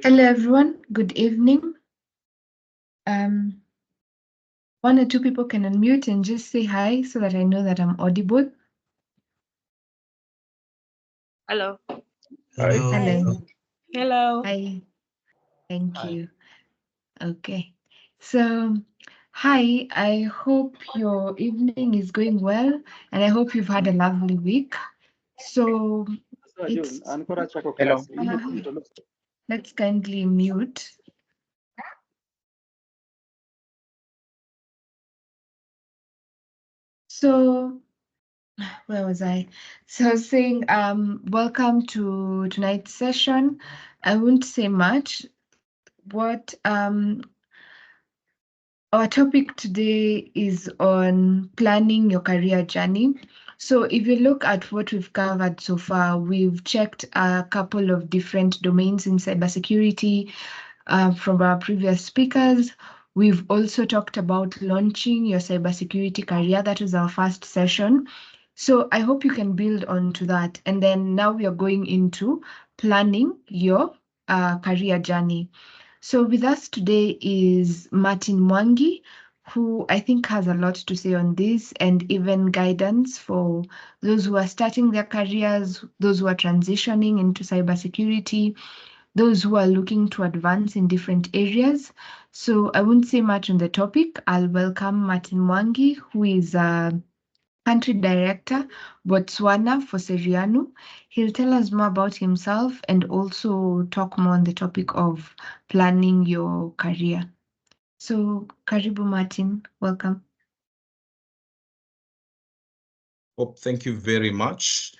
Hello everyone, good evening. One or two people can unmute and just say hi so that I know that I'm audible. Hello. Hello. Hello. Hello. Hi. Thank you. Okay. So, hi, I hope your evening is going well and I hope you've had a lovely week. So, it's let's kindly mute. So, where was I? So I was saying, welcome to tonight's session. I won't say much. What Our topic today is on planning your career journey. So if you look at what we've covered so far, we've checked a couple of different domains in cybersecurity from our previous speakers. We've also talked about launching your cybersecurity career. That was our first session. So I hope you can build onto that. And then now we are going into planning your career journey. So with us today is Martin Mwangi, who I think has a lot to say on this and even guidance for those who are starting their careers, those who are transitioning into cybersecurity, those who are looking to advance in different areas. So I won't say much on the topic. I'll welcome Martin Mwangi, who is a Country Director, Botswana for Seriano. He'll tell us more about himself and also talk more on the topic of planning your career. So, Karibu Martin, welcome. Thank you very much.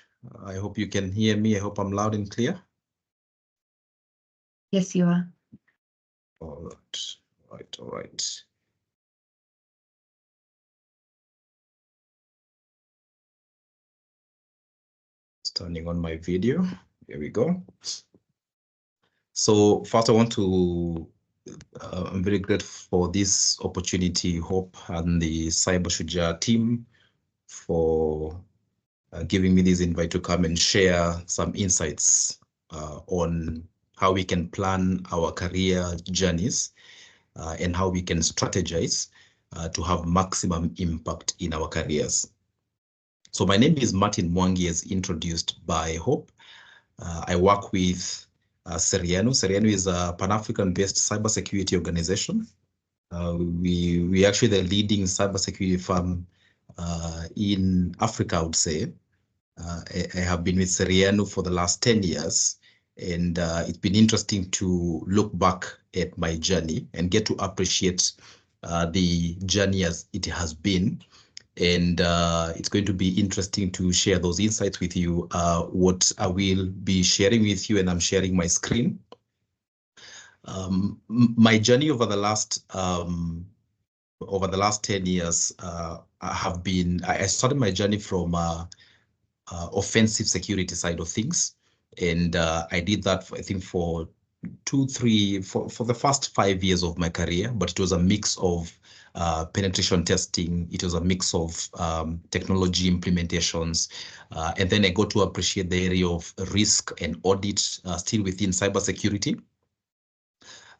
I hope you can hear me. I hope I'm loud and clear. Yes, you are. All right. Turning on my video. Here we go. So first, I want to, I'm very grateful for this opportunity, Hope and the Cyber Shuja team for giving me this invite to come and share some insights on how we can plan our career journeys and how we can strategize to have maximum impact in our careers. So my name is Martin Mwangi, as introduced by Hope. I work with Seriano. Seriano is a Pan-African-based cybersecurity organization. We actually the leading cybersecurity firm in Africa, I would say. I have been with Seriano for the last 10 years, and it's been interesting to look back at my journey and get to appreciate the journey as it has been. And it's going to be interesting to share those insights with you. What I will be sharing with you, and I'm sharing my screen. My journey over the last 10 years, I started my journey from offensive security side of things. And I did that, I think, for for the first 5 years of my career, but it was a mix of penetration testing. It was a mix of technology implementations. And then I got to appreciate the area of risk and audit still within cybersecurity.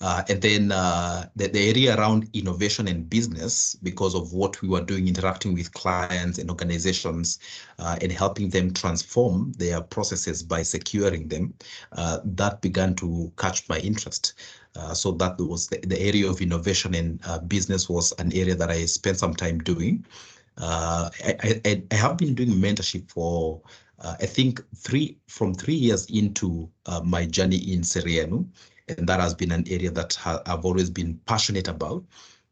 And then the area around innovation and business, because of what we were doing, interacting with clients and organizations and helping them transform their processes by securing them, that began to catch my interest. So that was the area of innovation and business was an area that I spent some time doing. I have been doing mentorship for I think from 3 years into my journey in Seriano. And that has been an area that I've always been passionate about.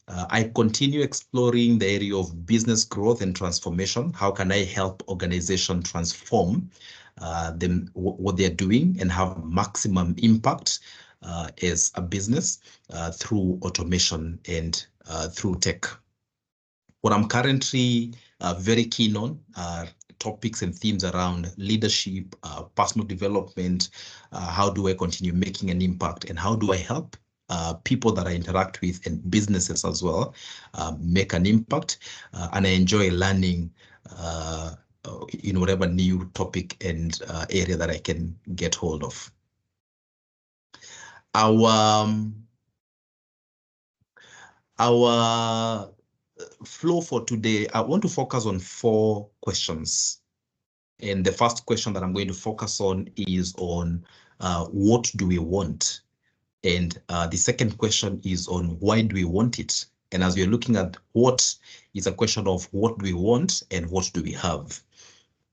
I continue exploring the area of business growth and transformation. How can I help organizations transform what they're doing and have maximum impact as a business through automation and through tech? What I'm currently very keen on are topics and themes around leadership, personal development. How do I continue making an impact, and how do I help people that I interact with and businesses as well make an impact? And I enjoy learning in whatever new topic and area that I can get hold of. our flow for today, I want to focus on 4 questions. And the first question that I'm going to focus on is on what do we want? And the second question is on why do we want it? And as we're looking at what, is a question of what do we want and what do we have?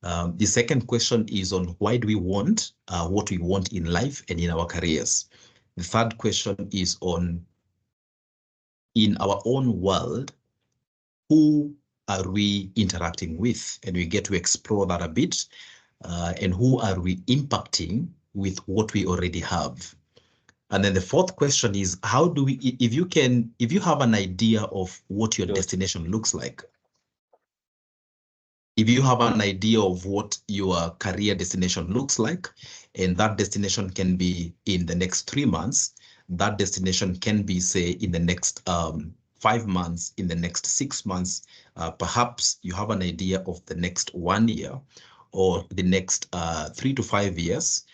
The second question is on why do we want what we want in life and in our careers. The third question is on, in our own world, who are we interacting with? And we get to explore that a bit. And who are we impacting with what we already have? And then the fourth question is, how do we, if you have an idea of what your destination looks like, if you have an idea of what your career destination looks like, and that destination can be in the next 3 months, that destination can be, say, in the next 5 months, in the next 6 months, perhaps you have an idea of the next 1 year or the next 3 to 5 years.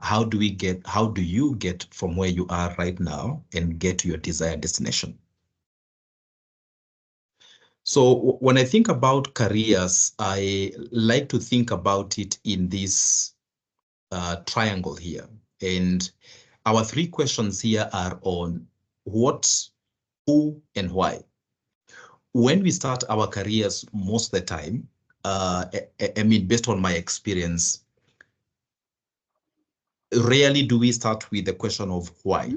How do you get from where you are right now and get to your desired destination? So when I think about careers, I like to think about it in this triangle here. And our 3 questions here are on what, who, and why. When we start our careers, most of the time, I mean, based on my experience, rarely do we start with the question of why,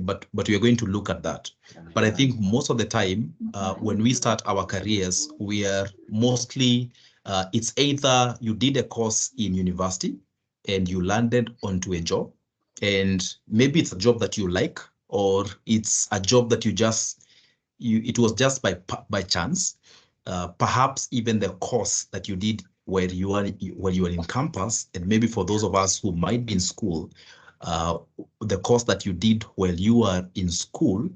but we are going to look at that. But I think most of the time, when we start our careers, we are mostly, it's either you did a course in university and you landed onto a job, and maybe it's a job that you like, or it's a job that it was just by chance. Perhaps even the course that you did when you were in campus, and maybe for those of us who might be in school, the course that you did while you were in school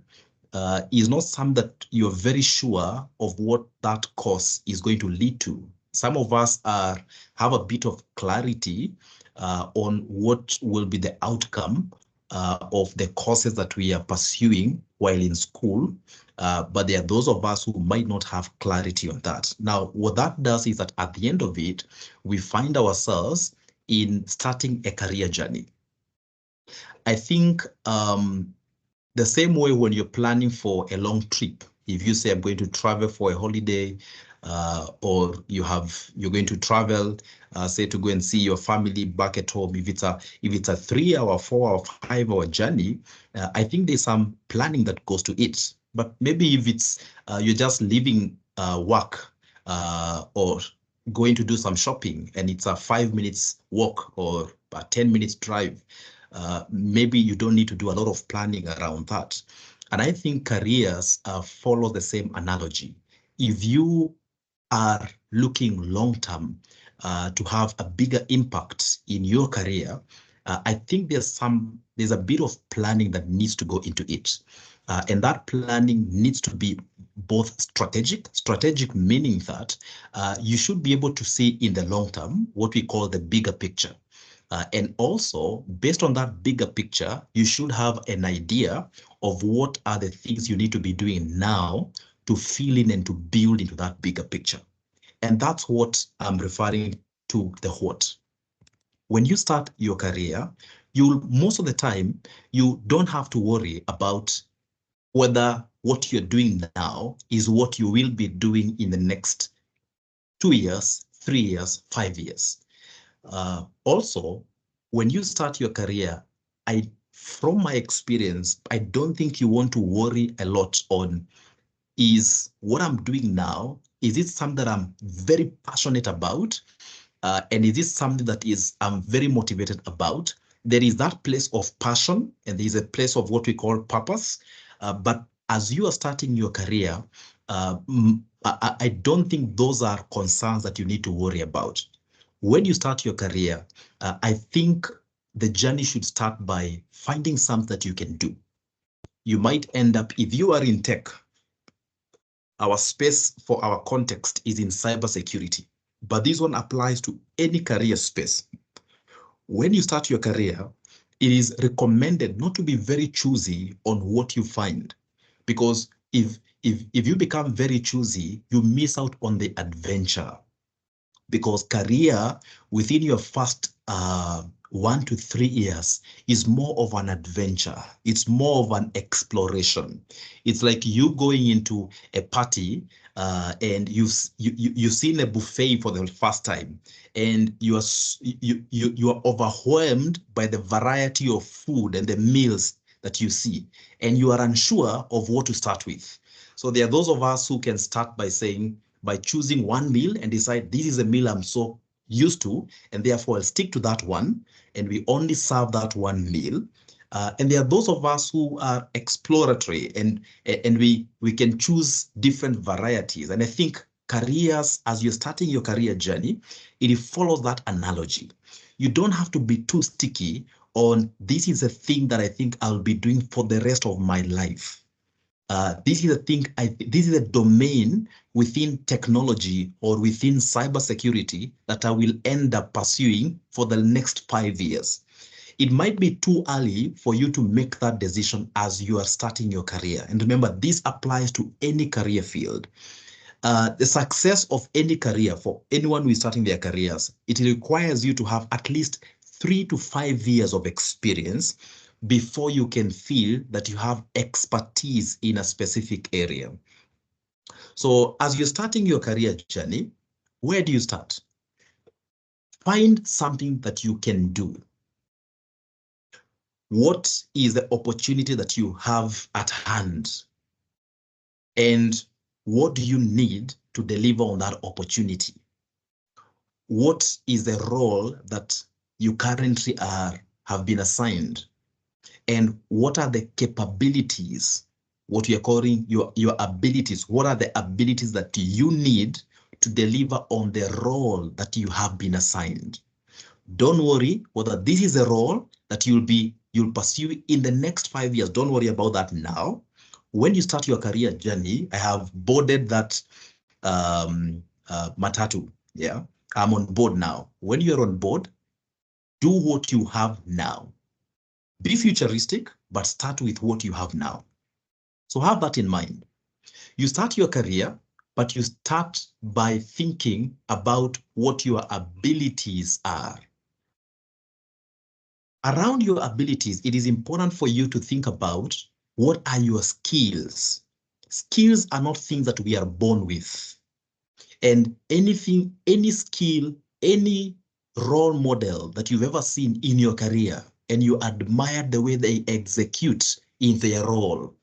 is not something that you're very sure of what that course is going to lead to. Some of us have a bit of clarity on what will be the outcome of the courses that we are pursuing while in school. But there are those of us who might not have clarity on that. Now, what that does is that at the end of it, we find ourselves in starting a career journey. I think the same way when you're planning for a long trip, if you say I'm going to travel for a holiday, or you're going to travel, say to go and see your family back at home, if it's a 3-hour, 4-hour, 5-hour journey, I think there's some planning that goes to it. But maybe if it's you're just leaving work or going to do some shopping and it's a 5 minutes walk or a 10 minutes drive, maybe you don't need to do a lot of planning around that. And I think careers follow the same analogy. If you are looking long-term to have a bigger impact in your career, I think there's a bit of planning that needs to go into it. And that planning needs to be both strategic meaning that you should be able to see in the long term what we call the bigger picture. And also, based on that bigger picture, you should have an idea of what are the things you need to be doing now to fill in and to build into that bigger picture. And that's what I'm referring to the what. When you start your career, most of the time, you don't have to worry about whether what you're doing now is what you will be doing in the next 2 years, 3 years, 5 years. Also, when you start your career, from my experience, I don't think you want to worry a lot on, is what I'm doing now, is it something that I'm very passionate about? And is it something that I'm very motivated about? There is that place of passion and there is a place of what we call purpose. But as you are starting your career, I don't think those are concerns that you need to worry about. When you start your career, I think the journey should start by finding something that you can do. You might end up, if you are in tech, our space for our context is in cybersecurity, but this one applies to any career space. When you start your career, it is recommended not to be very choosy on what you find, because if you become very choosy, you miss out on the adventure. Because career within your first 1 to 3 years is more of an adventure. It's more of an exploration. It's like you going into a party and you've seen a buffet for the first time, and you are overwhelmed by the variety of food and the meals that you see, and you are unsure of what to start with. So there are those of us who can start by choosing one meal and decide this is a meal I'm so used to, and therefore I'll stick to that one, and we only serve that one meal. And there are those of us who are exploratory, and we can choose different varieties. And I think careers, as you're starting your career journey, it follows that analogy. You don't have to be too sticky on this is a thing that I think I'll be doing for the rest of my life. This is a thing. This is a domain within technology or within cybersecurity that I will end up pursuing for the next 5 years. It might be too early for you to make that decision as you are starting your career. And remember, this applies to any career field. The success of any career for anyone who is starting their careers, it requires you to have at least 3 to 5 years of experience before you can feel that you have expertise in a specific area. So as you're starting your career journey, where do you start? Find something that you can do. What is the opportunity that you have at hand? And what do you need to deliver on that opportunity? What is the role that you currently have been assigned? And what are the capabilities, what you're calling your abilities? What are the abilities that you need to deliver on the role that you have been assigned? Don't worry whether this is a role that you'll pursue in the next 5 years. Don't worry about that now. When you start your career journey, I have boarded that matatu. Yeah, I'm on board now. When you're on board, do what you have now. Be futuristic, but start with what you have now. So have that in mind. You start your career, but you start by thinking about what your abilities are. Around your abilities, it is important for you to think about what are your skills. Skills are not things that we are born with. And anything, any skill, any role model that you've ever seen in your career, and you admire the way they execute in their role.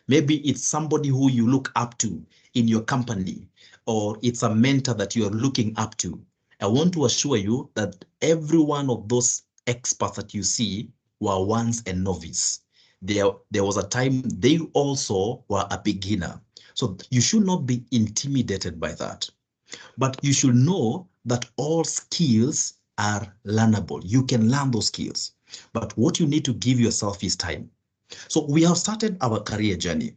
Maybe it's somebody who you look up to in your company, or it's a mentor that you're looking up to. I want to assure you that every one of those experts that you see were once a novice. There was a time they also were a beginner. So you should not be intimidated by that. But you should know that all skills are learnable. You can learn those skills. But what you need to give yourself is time. So we have started our career journey,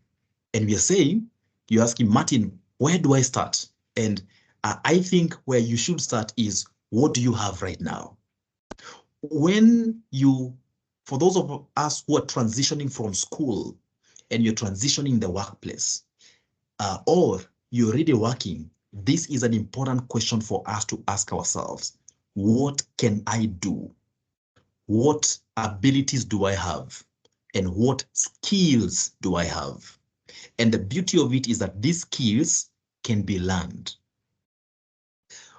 and we are saying, you're asking, Martin, where do I start? And I think where you should start is, what do you have right now? For those of us who are transitioning from school and you're transitioning the workplace, or you're already working, this is an important question for us to ask ourselves. What can I do? What abilities do I have? And what skills do I have? And the beauty of it is that these skills can be learned.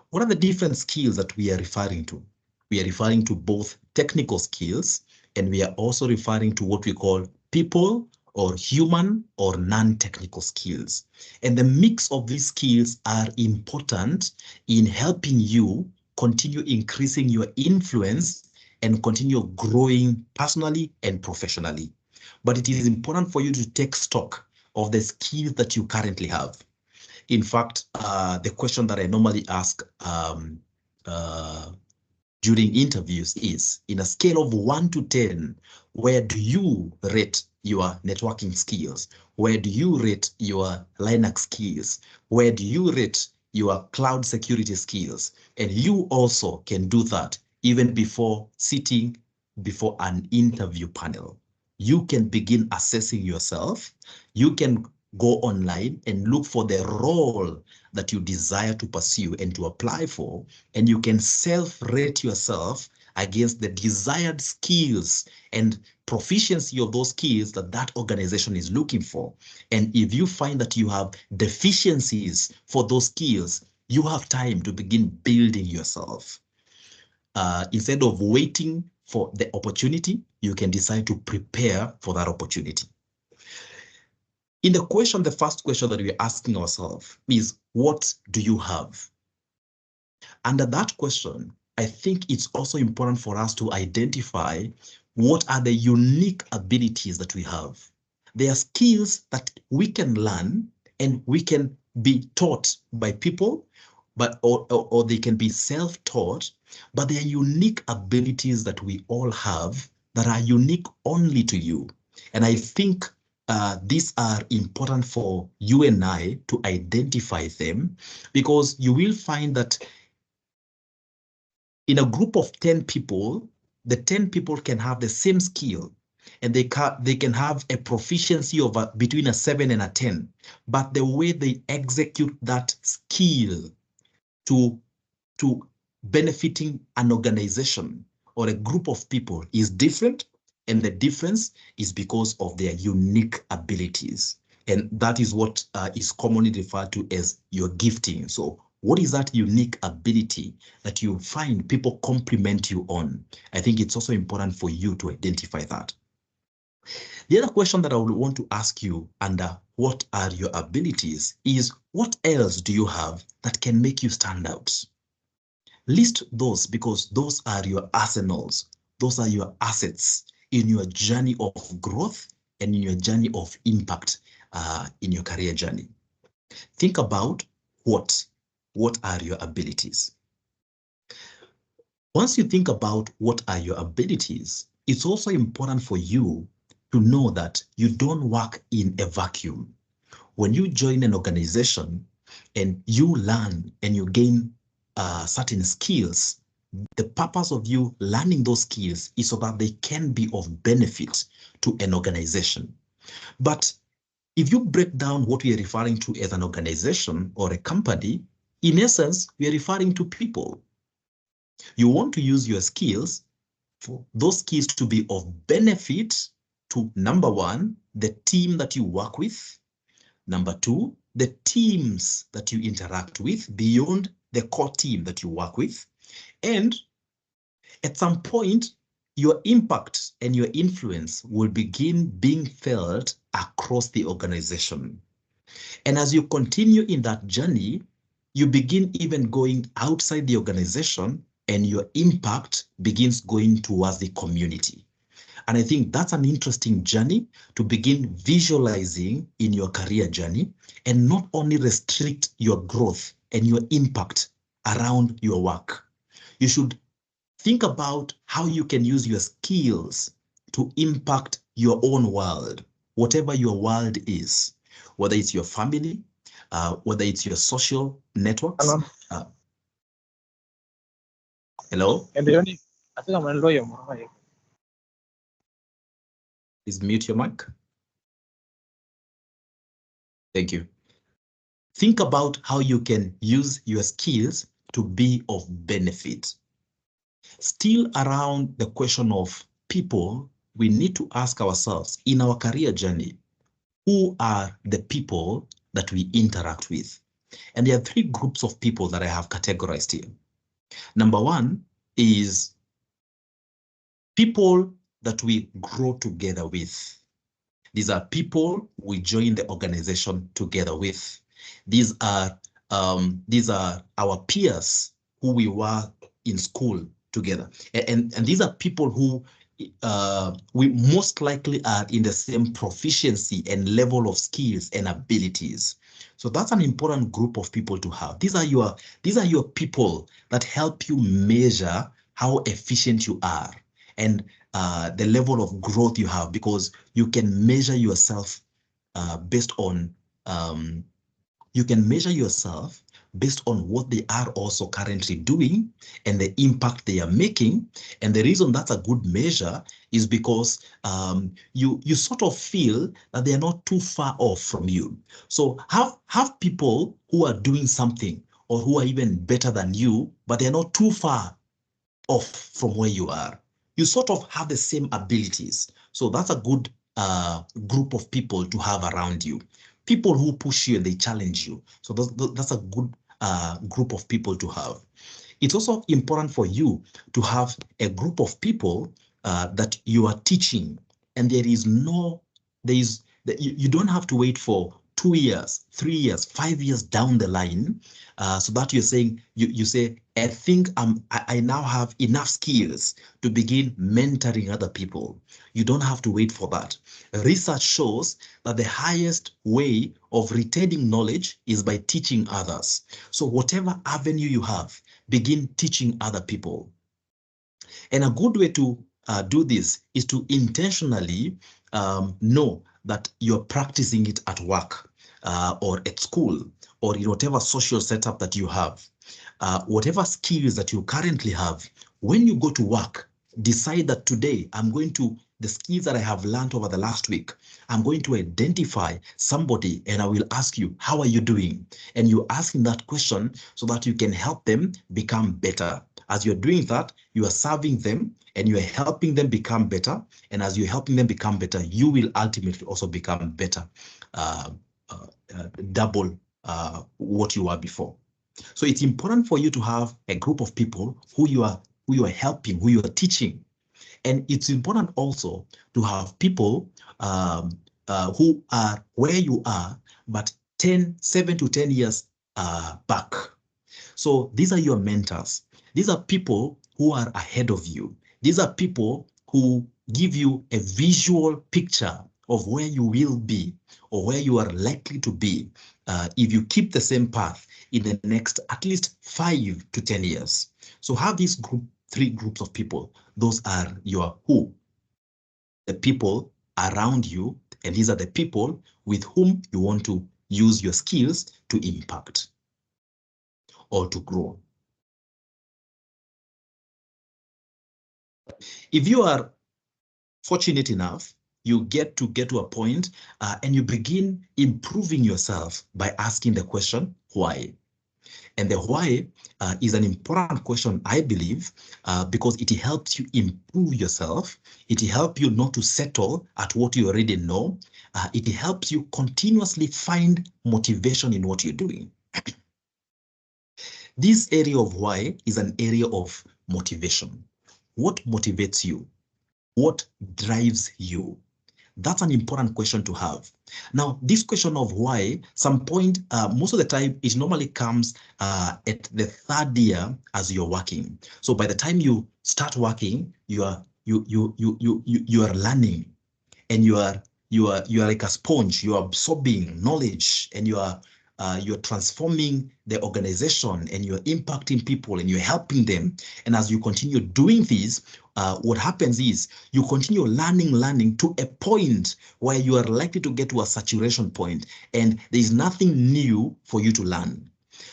What are the different skills that we are referring to? We are referring to both technical skills, and we are also referring to what we call people or human or non-technical skills. And the mix of these skills are important in helping you continue increasing your influence and continue growing personally and professionally. But it is important for you to take stock of the skills that you currently have. In fact, the question that I normally ask during interviews is, in a scale of 1 to 10, where do you rate your networking skills? Where do you rate your Linux skills? Where do you rate your cloud security skills? And you also can do that even before sitting before an interview panel. You can begin assessing yourself. You can go online and look for the role that you desire to pursue and to apply for, and you can self-rate yourself against the desired skills and proficiency of those skills that that organization is looking for. And if you find that you have deficiencies for those skills, you have time to begin building yourself. Instead of waiting for the opportunity, you can decide to prepare for that opportunity. In the question, the first question that we're asking ourselves is, what do you have? Under that question, I think it's also important for us to identify what are the unique abilities that we have. There are skills that we can learn and we can be taught by people, or they can be self-taught, but they are unique abilities that we all have that are unique only to you. And I think these are important for you and I to identify them, because you will find that in a group of 10 people, the 10 people can have the same skill, and they can have a proficiency of between a 7 and a 10, but the way they execute that skill to benefiting an organization or a group of people is different, and the difference is because of their unique abilities. And that is what is commonly referred to as your gifting. So what is that unique ability that you find people compliment you on? I think it's also important for you to identify that. The other question that I would want to ask you under what are your abilities is, what else do you have that can make you stand out? List those, because those are your arsenals. Those are your assets in your journey of growth and in your journey of impact in your career journey. Think about what are your abilities. Once you think about what are your abilities, it's also important for you to know that you don't work in a vacuum. When you join an organization and you learn and you gain certain skills, the purpose of you learning those skills is so that they can be of benefit to an organization. But if you break down what we are referring to as an organization or a company, in essence, we are referring to people. You want to use your skills for those skills to be of benefit to, number one, the team that you work with. Number two, the teams that you interact with beyond the core team that you work with. And at some point, your impact and your influence will begin being felt across the organization. And as you continue in that journey, you begin even going outside the organization, and your impact begins going towards the community. And I think that's an interesting journey to begin visualizing in your career journey, and not only restrict your growth and your impact around your work. You should think about how you can use your skills to impact your own world, whatever your world is, whether it's your family, whether it's your social networks. Hello? Please mute your mic. Thank you. Think about how you can use your skills to be of benefit. Still around the question of people, we need to ask ourselves in our career journey, who are the people that we interact with? And there are three groups of people that I have categorized here. Number one is people that we grow together with. These are people we join the organization together with. These are our peers who we were in school together. And these are people who we most likely are in the same proficiency and level of skills and abilities. So that's an important group of people to have. These are your people that help you measure how efficient you are and the level of growth you have, because you can measure yourself based on based on what they are also currently doing and the impact they are making. And the reason that's a good measure is because you sort of feel that they are not too far off from you. So have people who are doing something or who are even better than you, but they're not too far off from where you are. You sort of have the same abilities. So that's a good group of people to have around you. People who push you and they challenge you. So that's a good group of people to have. It's also important for you to have a group of people that you are teaching, and you don't have to wait for 2 years, 3 years, 5 years down the line, so that you're saying you say, I think I now have enough skills to begin mentoring other people. You don't have to wait for that. Research shows that the highest way of retaining knowledge is by teaching others. So whatever avenue you have, begin teaching other people. And a good way to do this is to intentionally know that you're practicing it at work or at school or in whatever social setup that you have. Whatever skills that you currently have, when you go to work, decide that today the skills that I have learned over the last week, I'm going to identify somebody and I will ask you, how are you doing? And you asking that question so that you can help them become better. As you're doing that, you are serving them and you are helping them become better. And as you're helping them become better, you will ultimately also become better, double what you were before. So it's important for you to have a group of people who you are helping, who you are teaching. And it's important also to have people who are where you are, but 7 to 10 years back. So these are your mentors. These are people who are ahead of you. These are people who give you a visual picture of where you will be or where you are likely to be if you keep the same path in the next at least 5 to 10 years. So have these three groups of people. Those are your who, the people around you, and these are the people with whom you want to use your skills to impact or to grow. If you are fortunate enough, you get to a point and you begin improving yourself by asking the question, why? And the why is an important question, I believe, because it helps you improve yourself. It helps you not to settle at what you already know. It helps you continuously find motivation in what you're doing. This area of why is an area of motivation. What motivates you? What drives you? That's an important question to have. Now, this question of why, most of the time, it normally comes at the third year as you're working. So by the time you start working, you are learning, and you are like a sponge. You are absorbing knowledge, and you're transforming the organization, and you're impacting people, and you're helping them. And as you continue doing this, what happens is you continue learning to a point where you are likely to get to a saturation point, and there is nothing new for you to learn.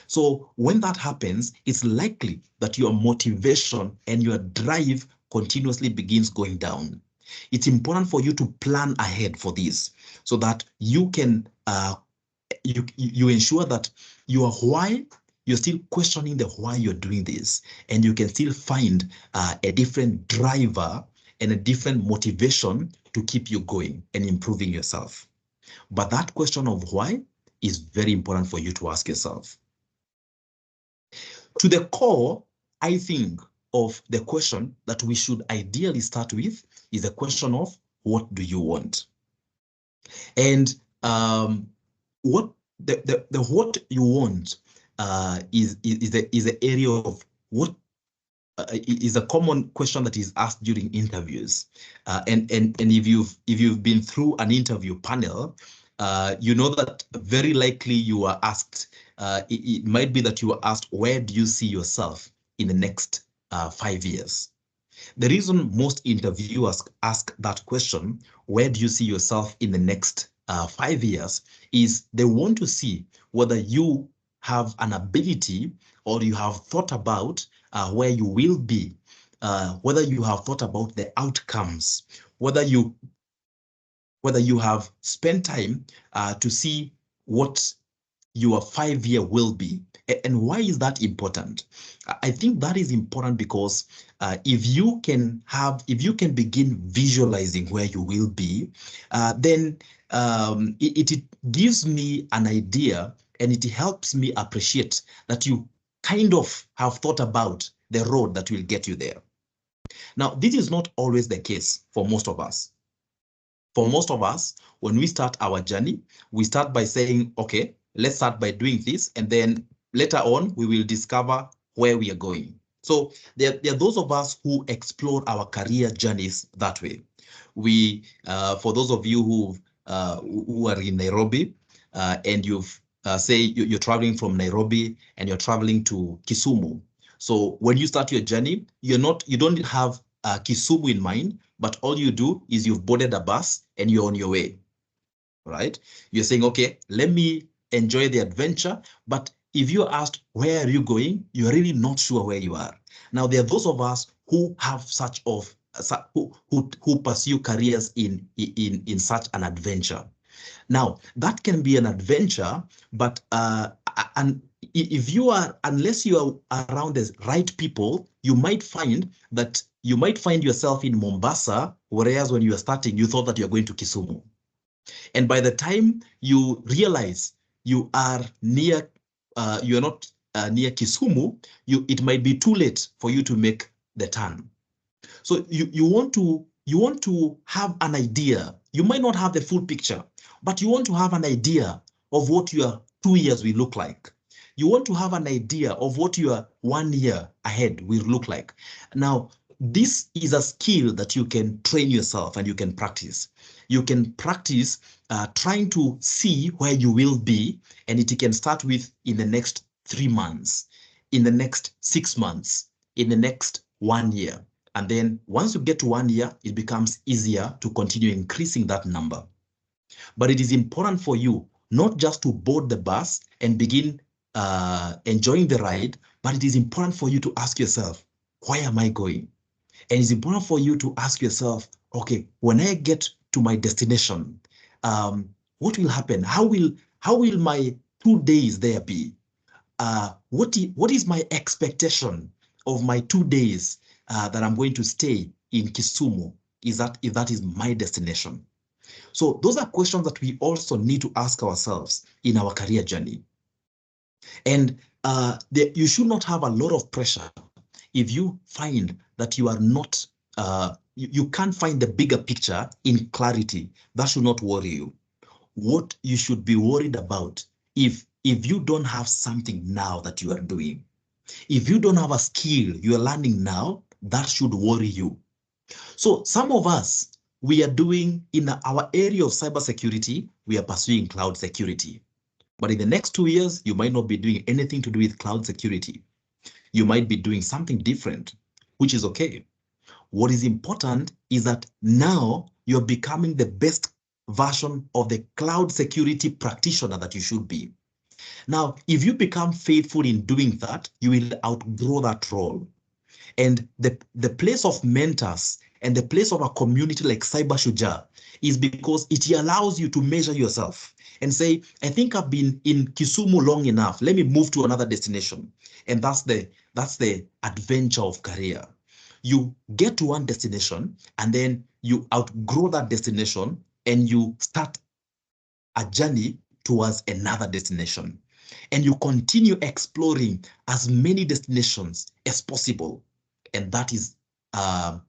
So when that happens, it's likely that your motivation and your drive continuously begins going down. It's important for you to plan ahead for this so that you can you ensure that your why, you're still questioning the why you're doing this, and you can still find a different driver and a different motivation to keep you going and improving yourself. But that question of why is very important for you to ask yourself. To the core, I think, of the question that we should ideally start with is the question of what do you want? And what the what you want is the area of what is a common question that is asked during interviews. And if you've been through an interview panel, you know that very likely you are asked, it might be that you are asked, where do you see yourself in the next 5 years? The reason most interviewers ask that question, where do you see yourself in the next 5 years, is they want to see whether you have an ability or you have thought about where you will be, whether you have thought about the outcomes, whether you have spent time to see what your 5-year will be. And why is that important? I think that is important because if you can begin visualizing where you will be, then it gives me an idea, and it helps me appreciate that you kind of have thought about the road that will get you there. Now, this is not always the case for most of us. For most of us, when we start our journey, we start by saying, okay, let's start by doing this, and then later on, we will discover where we are going. So there are those of us who explore our career journeys that way. We, for those of you who are in Nairobi, and you've say you're traveling from Nairobi and you're traveling to Kisumu. So when you start your journey, you don't have Kisumu in mind, but all you do is you've boarded a bus and you're on your way, right? You're saying, okay, let me enjoy the adventure. But if you're asked, where are you going? You're really not sure where you are. Now, there are those of us who have who pursue careers in such an adventure. Now, that can be an adventure, but and if you are, unless you are around the right people, you might find yourself in Mombasa, whereas when you are starting, you thought that you're going to Kisumu. And by the time you realize you are near, you are not near Kisumu, it might be too late for you to make the turn. So you want to have an idea. You might not have the full picture, but you want to have an idea of what your 2 years will look like. You want to have an idea of what your 1 year ahead will look like. Now, this is a skill that you can train yourself and you can practice. You can practice trying to see where you will be, and it can start with in the next 3 months, in the next 6 months, in the next 1 year. And then once you get to 1 year, it becomes easier to continue increasing that number. But it is important for you not just to board the bus and begin enjoying the ride, but it is important for you to ask yourself, where am I going? And it's important for you to ask yourself, okay, when I get to my destination, what will happen? How will my 2 days there be? What is my expectation of my 2 days that I'm going to stay in Kisumu? If that is my destination? So those are questions that we also need to ask ourselves in our career journey. And you should not have a lot of pressure if you find that you are not, you can't find the bigger picture in clarity. That should not worry you. What you should be worried about, if you don't have something now that you are doing, if you don't have a skill you are learning now, that should worry you. So some of us, we are doing in our area of cybersecurity, we are pursuing cloud security. But in the next 2 years, you might not be doing anything to do with cloud security. You might be doing something different, which is okay. What is important is that now you're becoming the best version of the cloud security practitioner that you should be. Now, if you become faithful in doing that, you will outgrow that role. And the place of mentors and the place of a community like Cyber Shuja is because it allows you to measure yourself and say, I think I've been in Kisumu long enough. Let me move to another destination. And that's the adventure of career. You get to one destination and then you outgrow that destination and you start a journey towards another destination. And you continue exploring as many destinations as possible. And that is a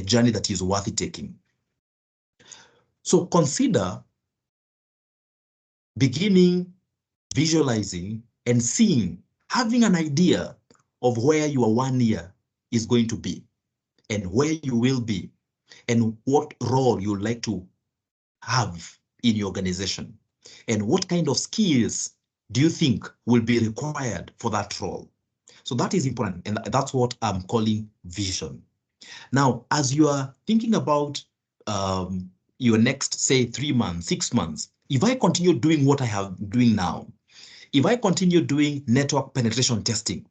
journey that is worth taking. So consider beginning, visualizing, and seeing, having an idea of where your 1 year is going to be and where you will be and what role you would like to have in your organization and what kind of skills do you think will be required for that role. So that is important, and that's what I'm calling vision. Now, as you are thinking about your next, say, 3 months, 6 months, if I continue doing what I have doing now, If I continue doing network penetration testing,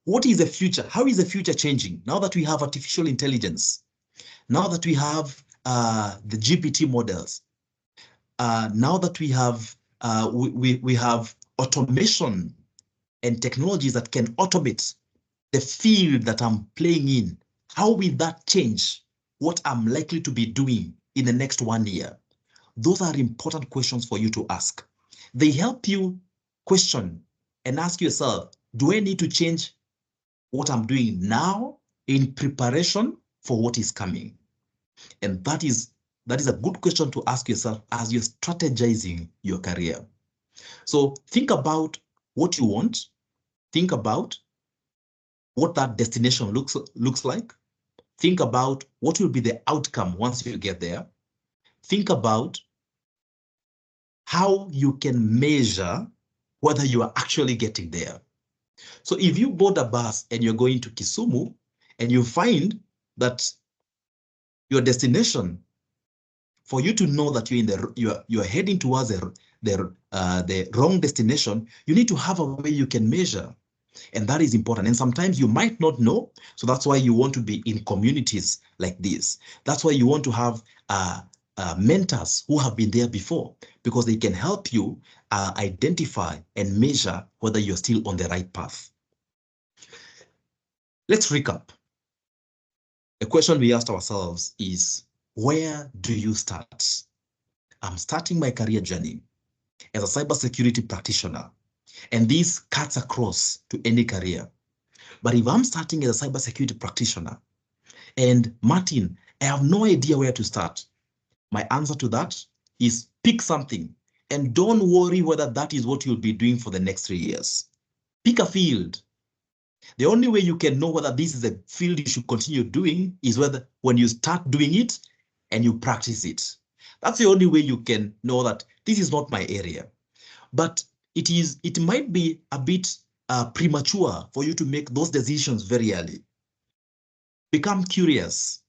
what is the future? How is the future changing now that we have artificial intelligence? Now that we have the GPT models, now that we have automation and technologies that can automate the field that I'm playing in, how will that change what I'm likely to be doing in the next 1 year? Those are important questions for you to ask. They help you question and ask yourself, do I need to change what I'm doing now in preparation for what is coming? And that is a good question to ask yourself as you're strategizing your career. So think about what you want. Think about what that destination looks like. Think about what will be the outcome once you get there. Think about how you can measure whether you are actually getting there. So if you board a bus and you're going to Kisumu and you find that your destination, for you to know that you're heading towards the wrong destination, you need to have a way you can measure. And that is important. And sometimes you might not know. So that's why you want to be in communities like this. That's why you want to have mentors who have been there before, because they can help you identify and measure whether you're still on the right path. Let's recap. The question we asked ourselves is, where do you start? I'm starting my career journey as a cybersecurity practitioner, and this cuts across to any career. But if I'm starting as a cybersecurity practitioner, and Martin, I have no idea where to start, my answer to that is pick something, and don't worry whether that is what you'll be doing for the next 3 years. Pick a field. The only way you can know whether this is a field you should continue doing is whether when you start doing it and you practice it. That's the only way you can know that this is not my area. But it might be a bit premature for you to make those decisions very early. Become curious.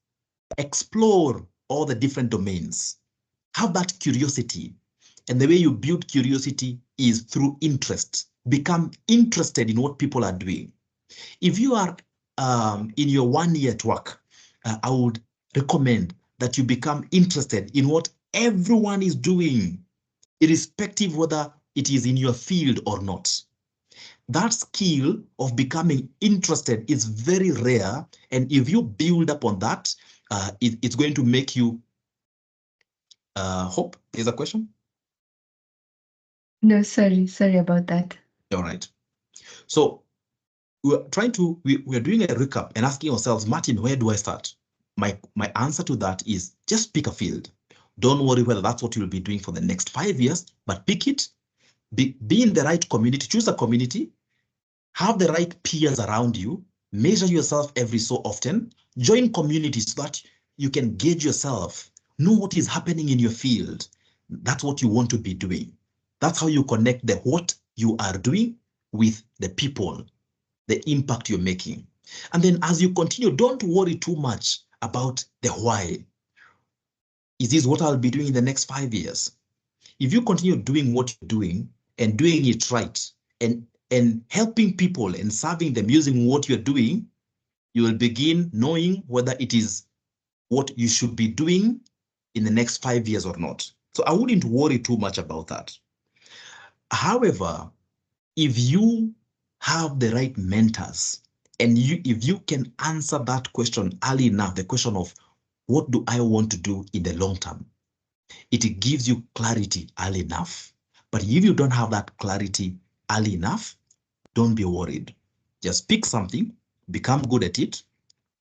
Explore all the different domains. Have that curiosity. And the way you build curiosity is through interest. Become interested in what people are doing. If you are in your 1 year at work, I would recommend that you become interested in what everyone is doing, irrespective whether it is in your field or not. That skill of becoming interested is very rare. And if you build up on that, it's going to make you, Hope, is a question? No, sorry about that. All right. So we're doing a recap and asking ourselves, Martin, where do I start? My answer to that is just pick a field. Don't worry whether that's what you'll be doing for the next 5 years, but pick it, be in the right community, choose a community, have the right peers around you, measure yourself every so often, join communities so that you can gauge yourself, know what is happening in your field. That's what you want to be doing. That's how you connect the what you are doing with the people, the impact you're making. And then as you continue, don't worry too much about the why. Is this what I'll be doing in the next 5 years? If you continue doing what you're doing and doing it right and helping people and serving them using what you're doing, you will begin knowing whether it is what you should be doing in the next 5 years or not. So I wouldn't worry too much about that. However, if you have the right mentors and if you can answer that question early enough, the question of what do I want to do in the long term, it gives you clarity early enough. But if you don't have that clarity early enough, don't be worried. Just pick something, become good at it,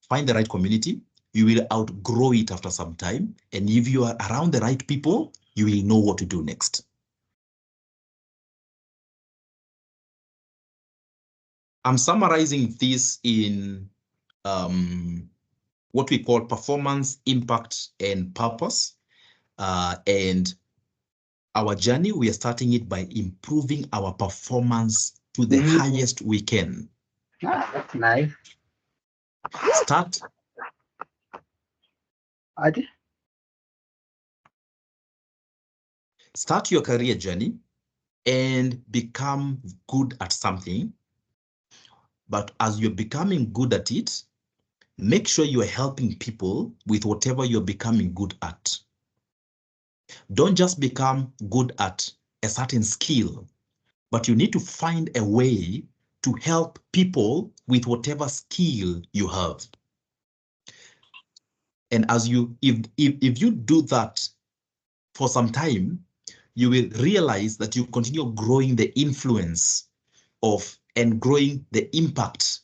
find the right community. You will outgrow it after some time. And if you are around the right people, you will know what to do next. I'm summarizing this in what we call performance, impact, and purpose. And our journey, we are starting it by improving our performance to the highest we can. That's nice. Start your career journey and become good at something. But as you're becoming good at it, make sure you're helping people with whatever you're becoming good at. Don't just become good at a certain skill, but you need to find a way to help people with whatever skill you have. And as if you do that for some time, you will realize that you continue growing the influence of and growing the impact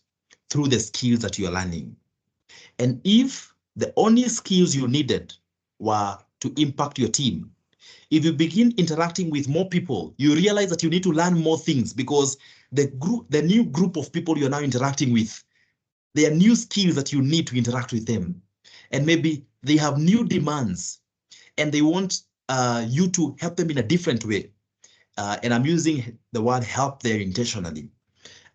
through the skills that you're learning. And if the only skills you needed were to impact your team, if you begin interacting with more people, you realize that you need to learn more things because the new group of people you're now interacting with, there are new skills that you need to interact with them. And maybe they have new demands and they want you to help them in a different way. And I'm using the word help there intentionally.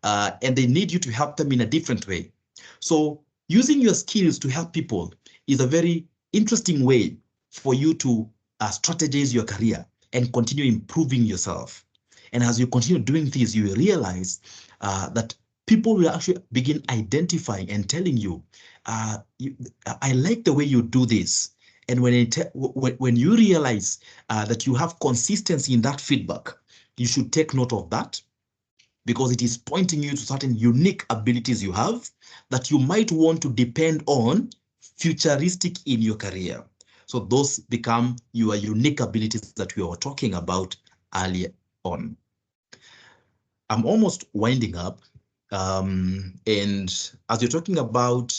And they need you to help them in a different way. So using your skills to help people is a very interesting way for you to strategize your career and continue improving yourself. And as you continue doing this, you will realize that people will actually begin identifying and telling you, I like the way you do this. And when you realize that you have consistency in that feedback, you should take note of that because it is pointing you to certain unique abilities you have that you might want to depend on futuristic in your career. So those become your unique abilities that we were talking about earlier on. I'm almost winding up. And as you're talking about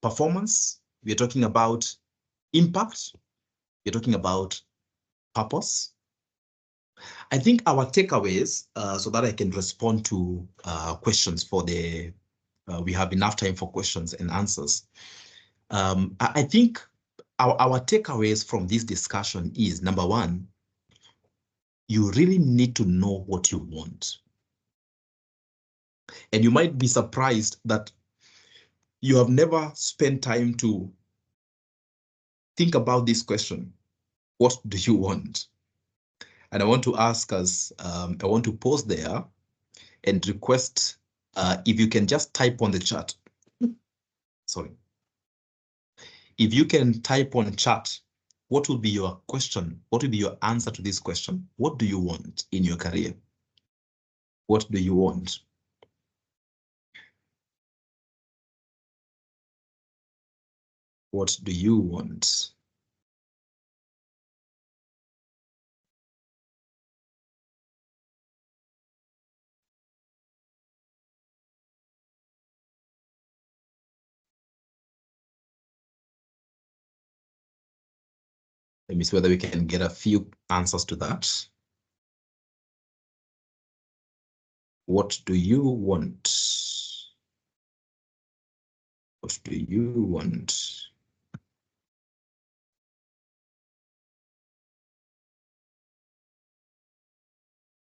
performance, we're talking about impact, we're talking about purpose. I think our takeaways, so that I can respond to questions for we have enough time for questions and answers. I think our takeaways from this discussion is, number one, you really need to know what you want. And you might be surprised that you have never spent time to think about this question. What do you want? And I want to ask us, I want to pause there and request if you can just type on the chat. Sorry. If you can type on chat, what will be your question? What will be your answer to this question? What do you want in your career? What do you want? What do you want? Let me see whether we can get a few answers to that. What do you want? What do you want?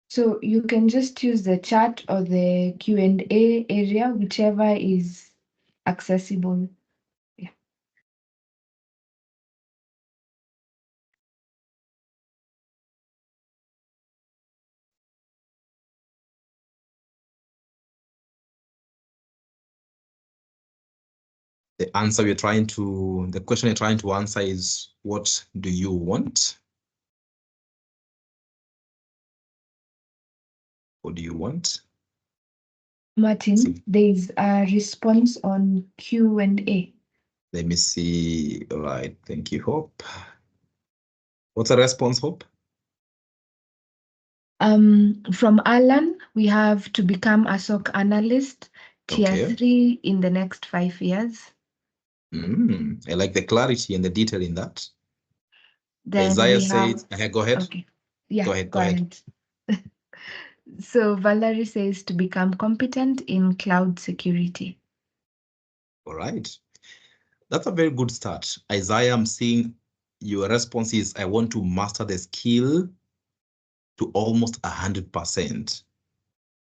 So you can just use the chat or the Q&A area, whichever is accessible. Yeah. The question you're trying to answer is, what do you want? What do you want? Martin, there's a response on Q&A. Let me see. All right. Thank you, Hope. What's the response, Hope? From Alan, we have to become a SOC analyst, tier 3 in the next 5 years. I like the clarity and the detail in that. Then Isaiah says, go ahead. Okay. Yeah, Go ahead. So Valerie says to become competent in cloud security. All right. That's a very good start. Isaiah, I'm seeing your response is, I want to master the skill to almost 100%.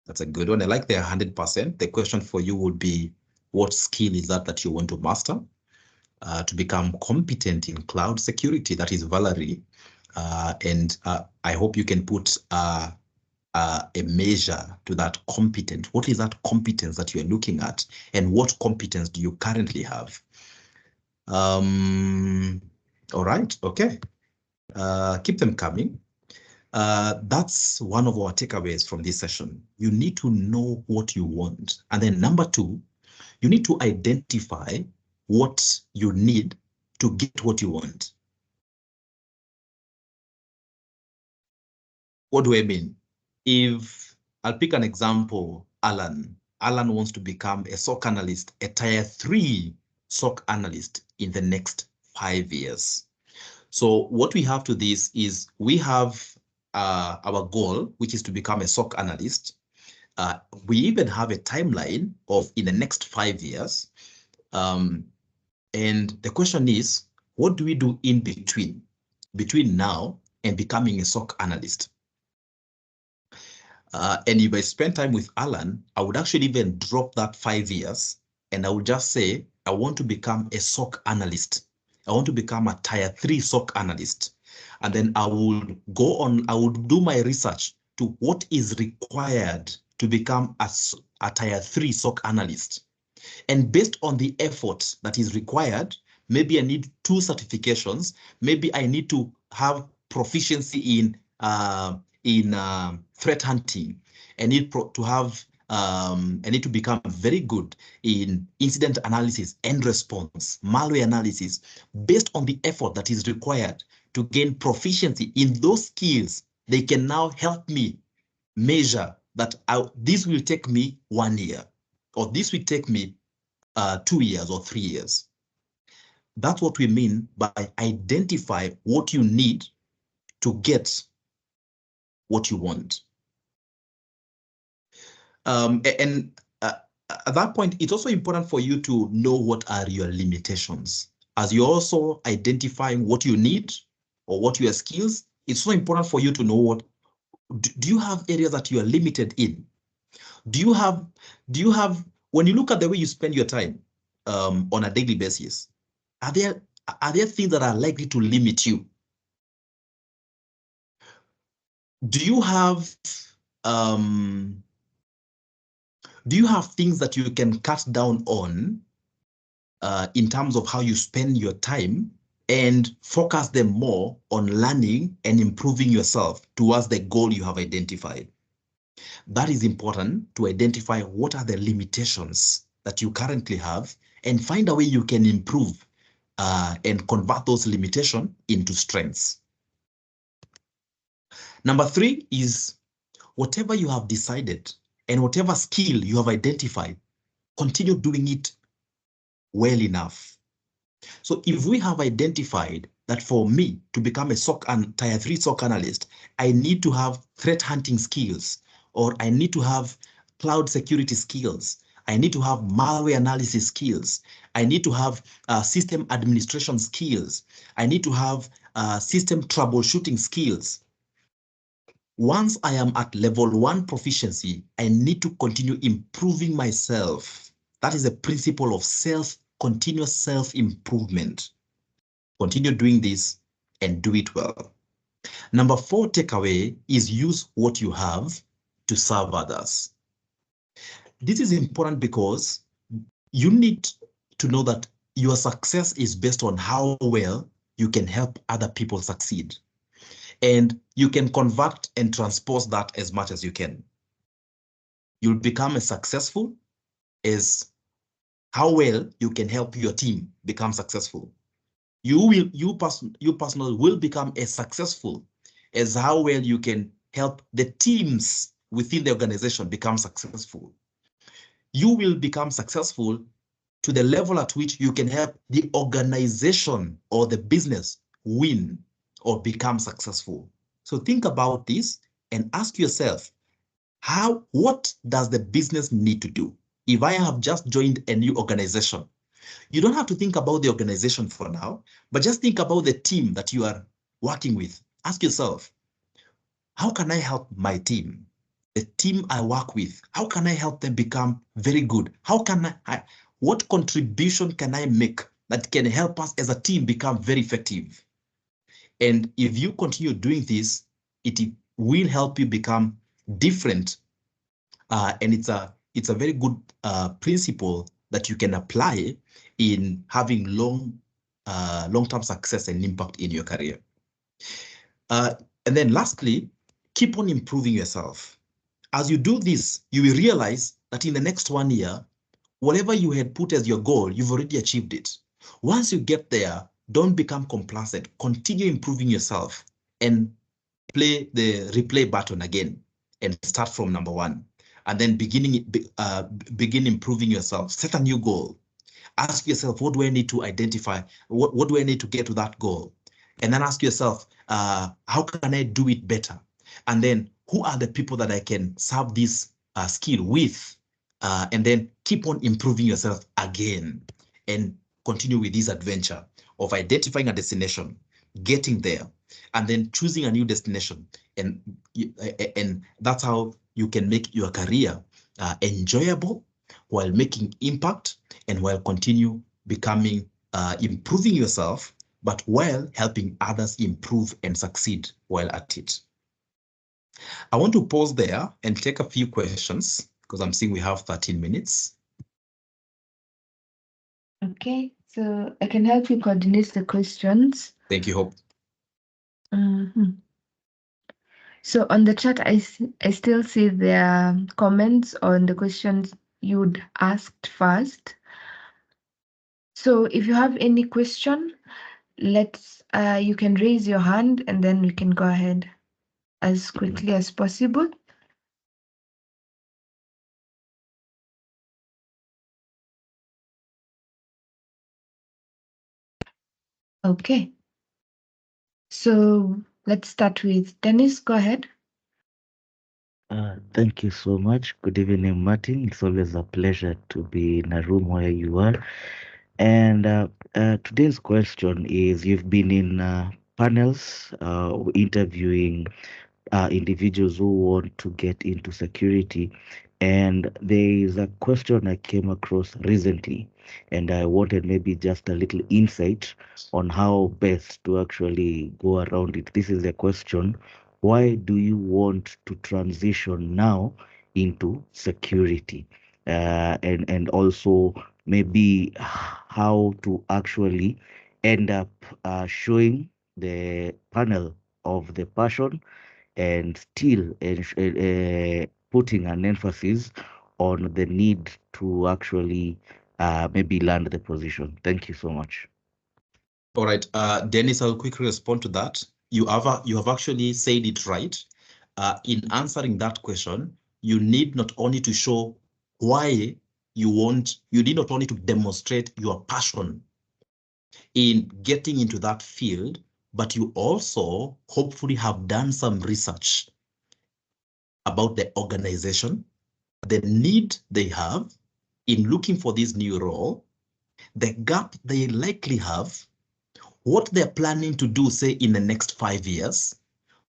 That's a good one. I like the 100%. The question for you would be, what skill is that you want to master to become competent in cloud security? That is Valerie. And I hope you can put a measure to that competence. What is that competence that you're looking at, and what competence do you currently have? All right, okay. Keep them coming. That's one of our takeaways from this session. You need to know what you want. And then number two, you need to identify what you need to get what you want. What do I mean? If I'll pick an example, Alan wants to become a SOC analyst, a tier 3 SOC analyst in the next 5 years. So what we have to this is we have our goal, which is to become a SOC analyst. We even have a timeline of in the next 5 years. And the question is, what do we do in between now and becoming a SOC analyst? And if I spend time with Alan, I would actually even drop that 5 years and I would just say, I want to become a SOC analyst. I want to become a tier 3 SOC analyst. And then I would go on, I would do my research to what is required to become a tier 3 SOC analyst. And based on the effort that is required, maybe I need 2 certifications. Maybe I need to have proficiency in threat hunting. I need to have I need to become very good in incident analysis and response, malware analysis, based on the effort that is required to gain proficiency in those skills. They can now help me measure that this will take me 1 year, or this will take me 2 years or 3 years. That's what we mean by identify what you need to get what you want. At that point, it's also important for you to know what are your limitations. As you're also identifying what you need or what your skills, it's so important for you to know what, do you have areas that you are limited in? Do you have, when you look at the way you spend your time on a daily basis, are there things that are likely to limit you? Do you have things that you can cut down on in terms of how you spend your time and focus them more on learning and improving yourself towards the goal you have identified? That is important, to identify what are the limitations that you currently have and find a way you can improve and convert those limitations into strengths. Number 3 is whatever you have decided and whatever skill you have identified, continue doing it well enough. So if we have identified that for me to become a SOC and tier 3 SOC analyst, I need to have threat hunting skills, or I need to have cloud security skills, I need to have malware analysis skills, I need to have system administration skills, I need to have system troubleshooting skills. Once I am at level 1 proficiency, I need to continue improving myself. That is a principle of continuous self-improvement. Continue doing this and do it well. Number 4 takeaway is use what you have to serve others. This is important because you need to know that your success is based on how well you can help other people succeed. And you can convert and transpose that as much as you can. You'll become as successful as how well you can help your team become successful. You personally will become as successful as how well you can help the teams within the organization become successful. You will become successful to the level at which you can help the organization or the business win or become successful. So think about this and ask yourself, what does the business need to do? If I have just joined a new organization, you don't have to think about the organization for now, but just think about the team that you are working with. Ask yourself, how can I help my team? The team I work with, how can I help them become very good? What contribution can I make that can help us as a team become very effective? And if you continue doing this, it will help you become different. And it's a very good principle that you can apply in having long-term success and impact in your career. And then lastly, keep on improving yourself. As you do this, you will realize that in the next 1 year, whatever you had put as your goal, you've already achieved it. Once you get there, don't become complacent. Continue improving yourself and play the replay button again and start from number 1. And then begin improving yourself. Set a new goal. Ask yourself, what do I need to identify? What do I need to get to that goal? And then ask yourself, how can I do it better? And then who are the people that I can serve this skill with? And then keep on improving yourself again and continue with this adventure of identifying a destination, getting there, and then choosing a new destination. And that's how you can make your career enjoyable while making impact and while continue becoming, improving yourself, but while helping others improve and succeed while at it. I want to pause there and take a few questions because I'm seeing we have 13 minutes. Okay, so I can help you coordinate the questions. Thank you, Hope. So on the chat, I still see there are comments on the questions you'd asked first. So if you have any question, you can raise your hand and then we can go ahead as quickly as possible. Okay. So let's start with Dennis. Go ahead. Thank you so much. Good evening, Martin. It's always a pleasure to be in a room where you are. And today's question is, you've been in panels interviewing individuals who want to get into security. And there is a question I came across recently, and I wanted maybe just a little insight on how best to actually go around it. This is a question: why do you want to transition now into security? And also maybe how to actually end up showing the panel of the passion and still putting an emphasis on the need to actually maybe land the position. Thank you so much. All right, Dennis, I'll quickly respond to that. You have actually said it right. In answering that question, you need not only to show why you need not only to demonstrate your passion in getting into that field, but you also hopefully have done some research about the organization, the need they have in looking for this new role, the gap they likely have, what they're planning to do, say, in the next 5 years.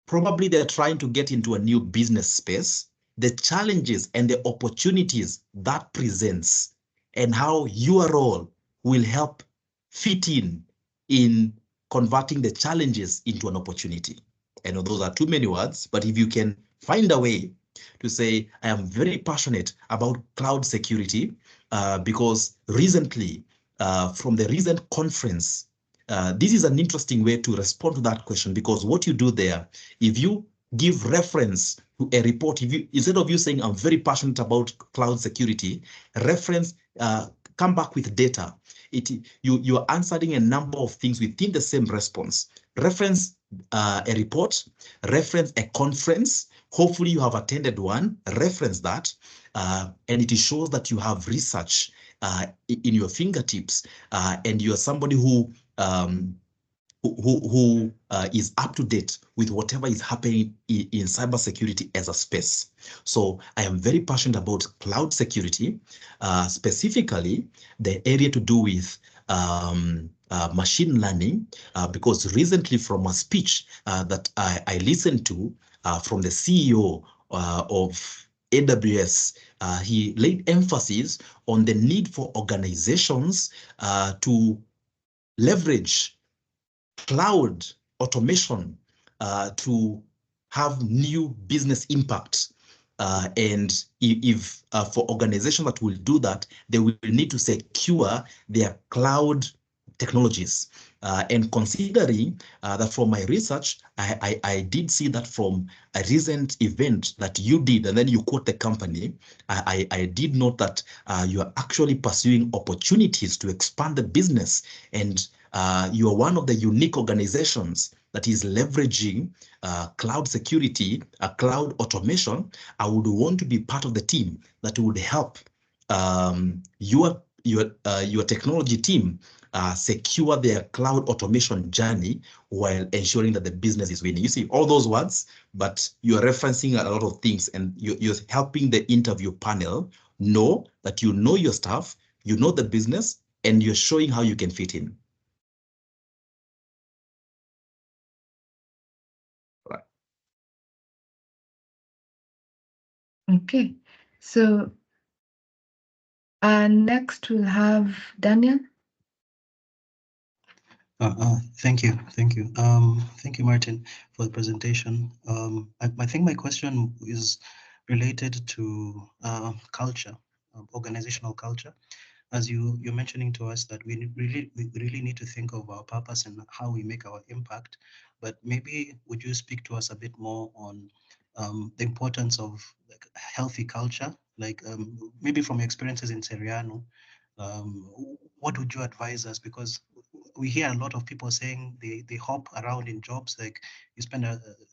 Probably they're trying to get into a new business space, the challenges and the opportunities that presents, and how your role will help fit in converting the challenges into an opportunity. I know those are too many words, but if you can find a way to say, I am very passionate about cloud security because recently, from the recent conference, this is an interesting way to respond to that question, because what you do there, if you give reference to a report, instead of you saying, I'm very passionate about cloud security, reference, come back with data. You are answering a number of things within the same response. Reference a report, reference a conference. Hopefully you have attended one, reference that, and it shows that you have research in your fingertips, and you are somebody who is up to date with whatever is happening in cybersecurity as a space. So I am very passionate about cloud security, specifically the area to do with machine learning, because recently from a speech that I listened to from the CEO of AWS, he laid emphasis on the need for organizations to leverage cloud automation to have new business impact. And if for organizations that will do that, they will need to secure their cloud technologies. And considering that from my research, I did see that from a recent event that you did, and then you quote the company, I did note that you are actually pursuing opportunities to expand the business, and you are one of the unique organizations that is leveraging cloud security, cloud automation. I would want to be part of the team that would help your technology team secure their cloud automation journey while ensuring that the business is winning. You see all those words, but you're referencing a lot of things, and you're helping the interview panel know that you know your stuff, you know the business, and you're showing how you can fit in. Right. Okay, so next we'll have Daniel. Thank you. Thank you, Martin, for the presentation. I think my question is related to culture, organizational culture. As you're mentioning to us that we really need to think of our purpose and how we make our impact. But maybe would you speak to us a bit more on the importance of like healthy culture, like maybe from your experiences in Seriano, what would you advise us? Because we hear a lot of people saying they hop around in jobs, like you spend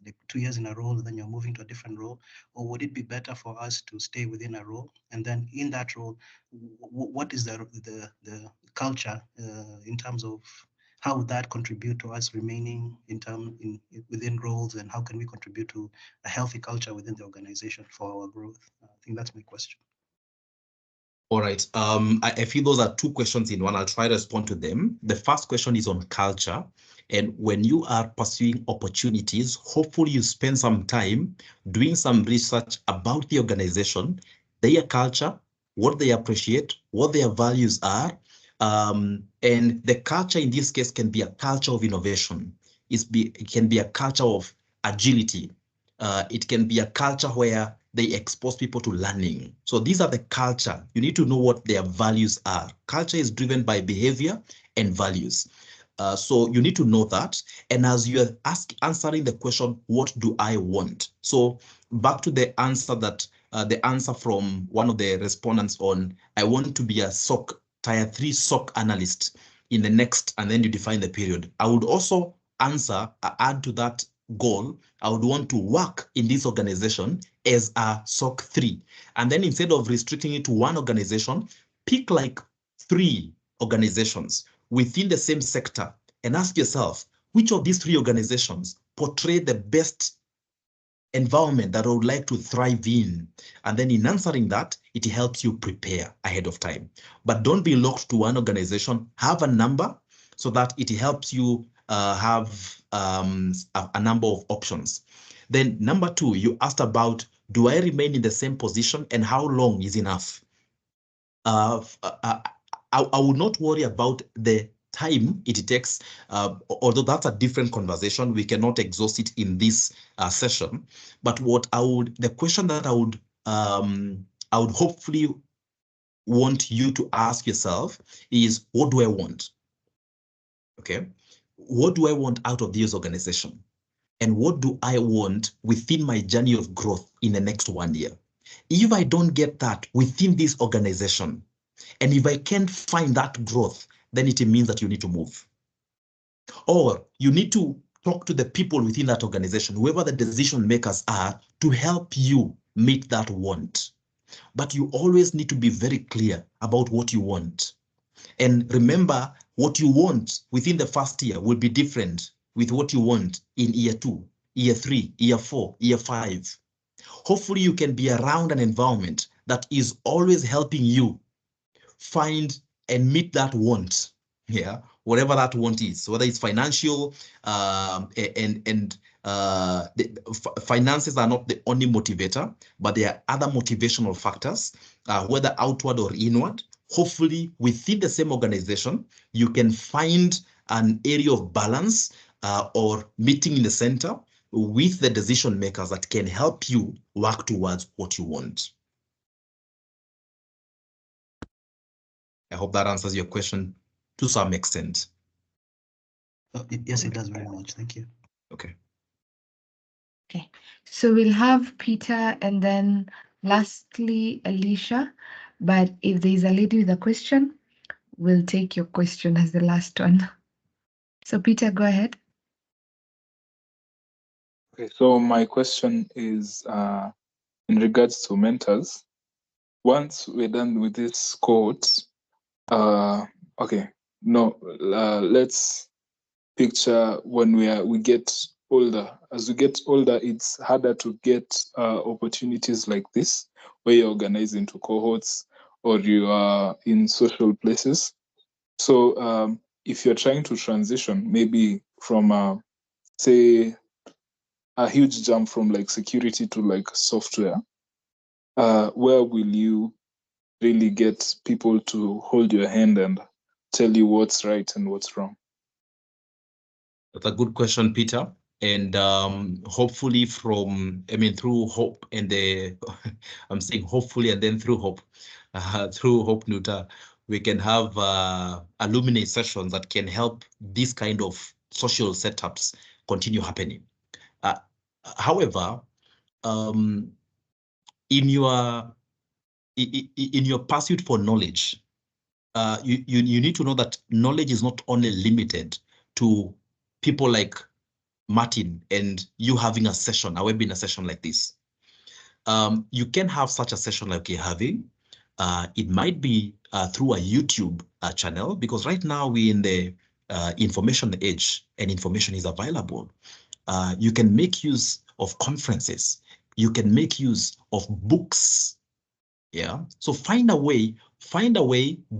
like 2 years in a role and then you're moving to a different role. Or would it be better for us to stay within a role, and then in that role, what is the culture in terms of how would that contribute to us remaining within roles, and how can we contribute to a healthy culture within the organization for our growth? I think that's my question. All right. I feel those are two questions in one. I'll try to respond to them. The first question is on culture. And when you are pursuing opportunities, hopefully you spend some time doing some research about the organization, their culture, what they appreciate, what their values are. And the culture in this case can be a culture of innovation. It can be a culture of agility. It can be a culture where they expose people to learning. So these are the culture. You need to know what their values are. Culture is driven by behavior and values. So you need to know that. And as you're answering the question, what do I want? So back to the answer the answer from one of the respondents on, I want to be a tier 3 SOC analyst in the next, and then you define the period. I would also add to that goal, I would want to work in this organization as a SOC 3. And then instead of restricting it to one organization, pick like 3 organizations within the same sector and ask yourself, which of these 3 organizations portray the best environment that I would like to thrive in? And then in answering that, it helps you prepare ahead of time. But don't be locked to one organization. Have a number so that it helps you have a number of options. Then number 2, you asked about, do I remain in the same position and how long is enough? I would not worry about the time it takes, although that's a different conversation. We cannot exhaust it in this session. But the question that I would hopefully want you to ask yourself is, what do I want? Okay, what do I want out of this organization? And what do I want within my journey of growth in the next 1 year? If I don't get that within this organization, and if I can't find that growth, then it means that you need to move. Or you need to talk to the people within that organization, whoever the decision makers are, to help you meet that want. But you always need to be very clear about what you want. And remember, what you want within the first year will be different with what you want in year 2, year 3, year 4, year 5. Hopefully you can be around an environment that is always helping you find and meet that want, whatever that want is, whether it's financial, finances are not the only motivator, but there are other motivational factors, whether outward or inward. Hopefully within the same organization, you can find an area of balance or meeting in the center with the decision makers that can help you work towards what you want. I hope that answers your question to some extent. Yes, it does very much. Thank you. Okay. Okay, so we'll have Peter and then lastly Alicia. But if there's a lady with a question, we'll take your question as the last one. So Peter, go ahead. Okay, so my question is in regards to mentors. Once we're done with this quote, let's picture when we get older. As we get older, it's harder to get opportunities like this, where you organize into cohorts or you are in social places. So if you're trying to transition, maybe from say a huge jump from like security to like software, where will you really get people to hold your hand and tell you what's right and what's wrong? That's a good question, Peter. And hopefully through hope and I'm saying hopefully and then through hope, through Hope Nuta, we can have alumni sessions that can help these kind of social setups continue happening. However, in your pursuit for knowledge, you need to know that knowledge is not only limited to people like Martin and you having a session, a webinar session like this. You can have such a session like you're having. It might be through a YouTube channel, because right now we're in the information age and information is available. You can make use of conferences. You can make use of books. Yeah. So find a way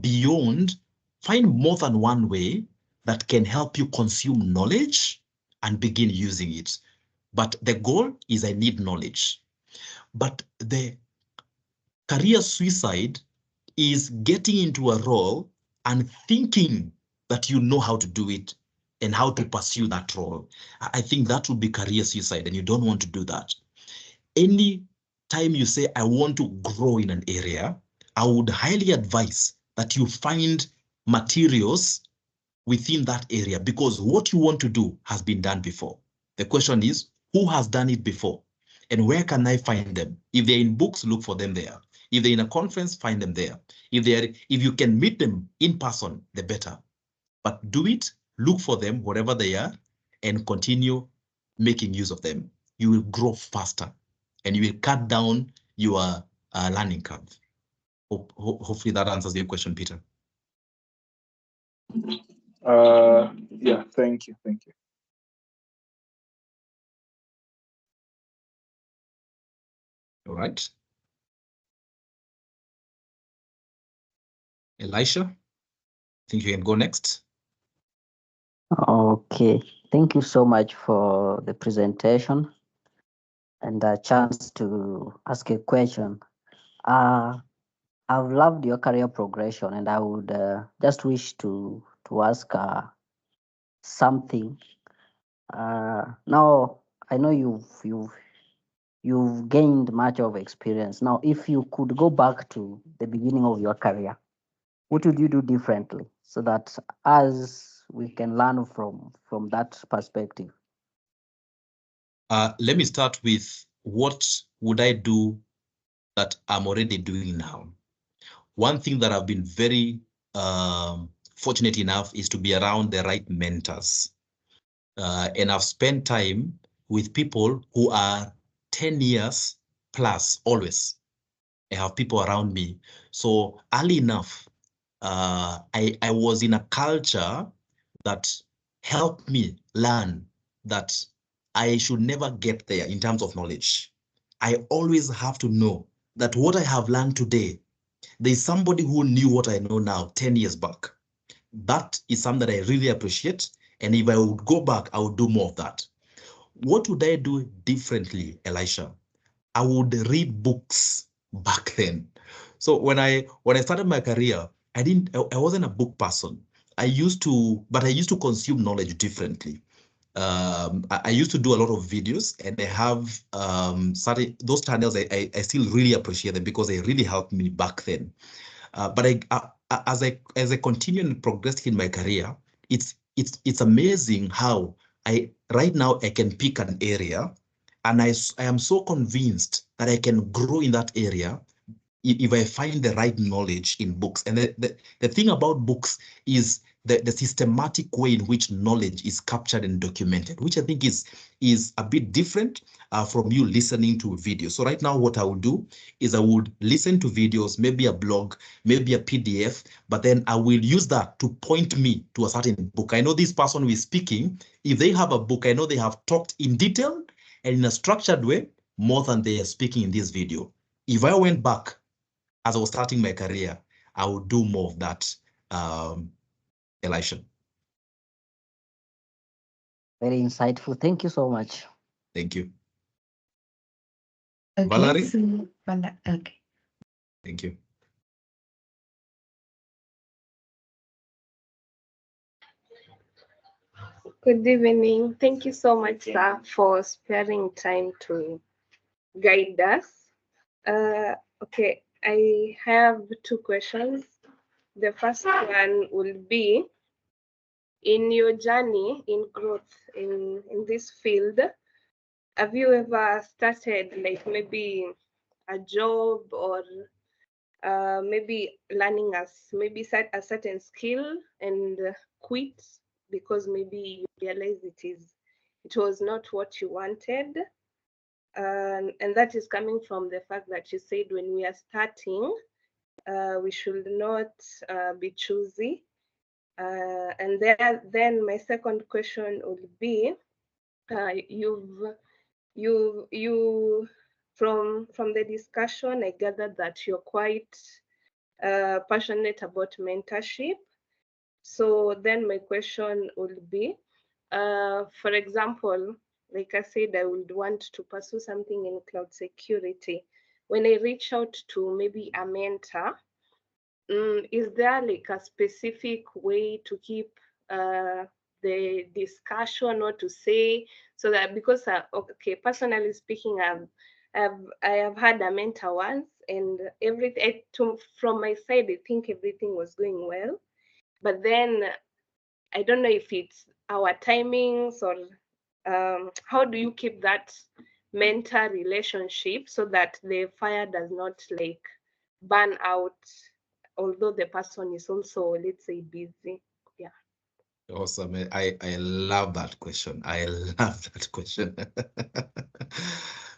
beyond, find more than one way that can help you consume knowledge and begin using it. But the goal is I need knowledge. But the career suicide is getting into a role and thinking that you know how to do it and how to pursue that role. I think that would be career suicide, and you don't want to do that. Any time you say, I want to grow in an area, I would highly advise that you find materials within that area, because what you want to do has been done before. The question is, who has done it before? And where can I find them? If they're in books, look for them there. If they're in a conference, find them there. If you can meet them in person, the better. But do it, look for them wherever they are, and continue making use of them. You will grow faster and you will cut down your learning curve. Hopefully that answers your question, Peter. Yeah, thank you. All right. Elisha, I think you can go next. Okay, thank you so much for the presentation and a chance to ask a question. I've loved your career progression, and I would just wish to ask something. Now I know you've gained much of experience. Now, if you could go back to the beginning of your career, what would you do differently so that as we can learn from that perspective? Let me start with what would I do that I'm already doing now. One thing that I've been very fortunate enough is to be around the right mentors. And I've spent time with people who are 10 years plus always. I have people around me. So early enough, I was in a culture that helped me learn that I should never get there in terms of knowledge. I always have to know that what I have learned today, there's somebody who knew what I know now 10 years back. That is something that I really appreciate. And if I would go back, I would do more of that. What would I do differently, Elisha? I would read books back then. So when I started my career, I wasn't a book person. But I used to consume knowledge differently. I used to do a lot of videos, and I have started those channels. I still really appreciate them because they really helped me back then. But as I continue and progress in my career, it's amazing how right now I can pick an area, and I am so convinced that I can grow in that area if I find the right knowledge in books. And the thing about books is the systematic way in which knowledge is captured and documented, which I think is a bit different from you listening to a video. So right now, what I would do is I would listen to videos, maybe a blog, maybe a PDF, but then I will use that to point me to a certain book. I know this person who is speaking, if they have a book, I know they have talked in detail and in a structured way more than they are speaking in this video. If I went back as I was starting my career, I would do more of that, Elisha. Very insightful. Thank you so much. Thank you. Okay, Valerie? so okay. Thank you. Good evening. Thank you so much, sir, for sparing time to guide us. Okay, I have two questions. The first one will be, in your journey in growth in this field, have you ever started like maybe a job or maybe learning maybe a certain skill and quit because maybe you realize it was not what you wanted, and that is coming from the fact that you said when we are starting, we should not be choosy. And then my second question would be, you from the discussion, I gathered that you're quite passionate about mentorship. So then my question would be, for example, like I said, I would want to pursue something in cloud security. When I reach out to maybe a mentor, is there like a specific way to keep the discussion or to say, so that, because okay, personally speaking, I have had a mentor once, and from my side, I think everything was going well, but then I don't know if it's our timings or how do you keep that mentor relationship so that the fire does not like burn out, although the person is also, let's say, busy. Yeah. Awesome. I love that question. I love that question.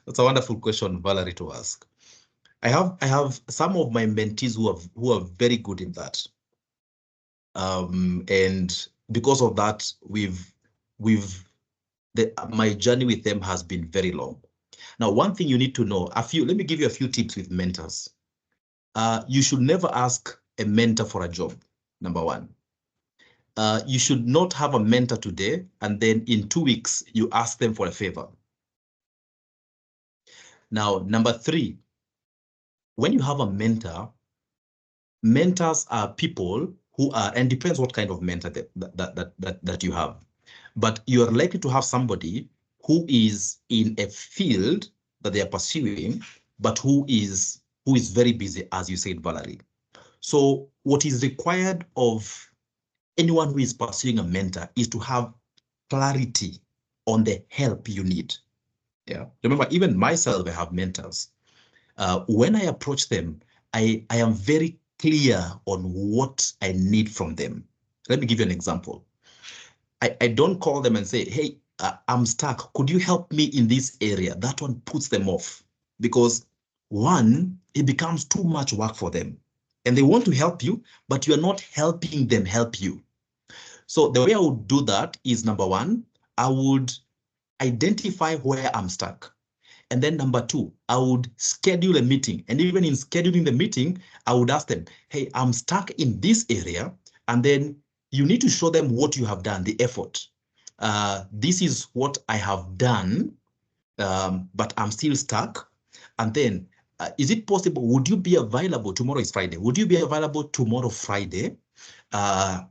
That's a wonderful question, Valerie, to ask. I have some of my mentees who are very good in that. And because of that, my journey with them has been very long. Now, one thing you need to know, let me give you a few tips with mentors. You should never ask a mentor for a job, number one. You should not have a mentor today, and then in 2 weeks, you ask them for a favor. Now, number three, when you have a mentor, mentors are people who are, and depends what kind of mentor that you have, but you are likely to have somebody who is in a field that they are pursuing, but who is very busy, as you said, Valerie. So what is required of anyone who is pursuing a mentor is to have clarity on the help you need. Yeah. Remember, even myself, I have mentors. When I approach them, I am very clear on what I need from them. Let me give you an example. I don't call them and say, hey, I'm stuck. Could you help me in this area? That one puts them off because one, it becomes too much work for them. And they want to help you, but you're not helping them help you. So the way I would do that is, number one, I would identify where I'm stuck. And then number two, I would schedule a meeting. And even in scheduling the meeting, I would ask them, hey, I'm stuck in this area. And then you need to show them what you have done, the effort. This is what I have done, but I'm still stuck. And then, is it possible, would you be available, tomorrow is Friday, would you be available tomorrow, Friday,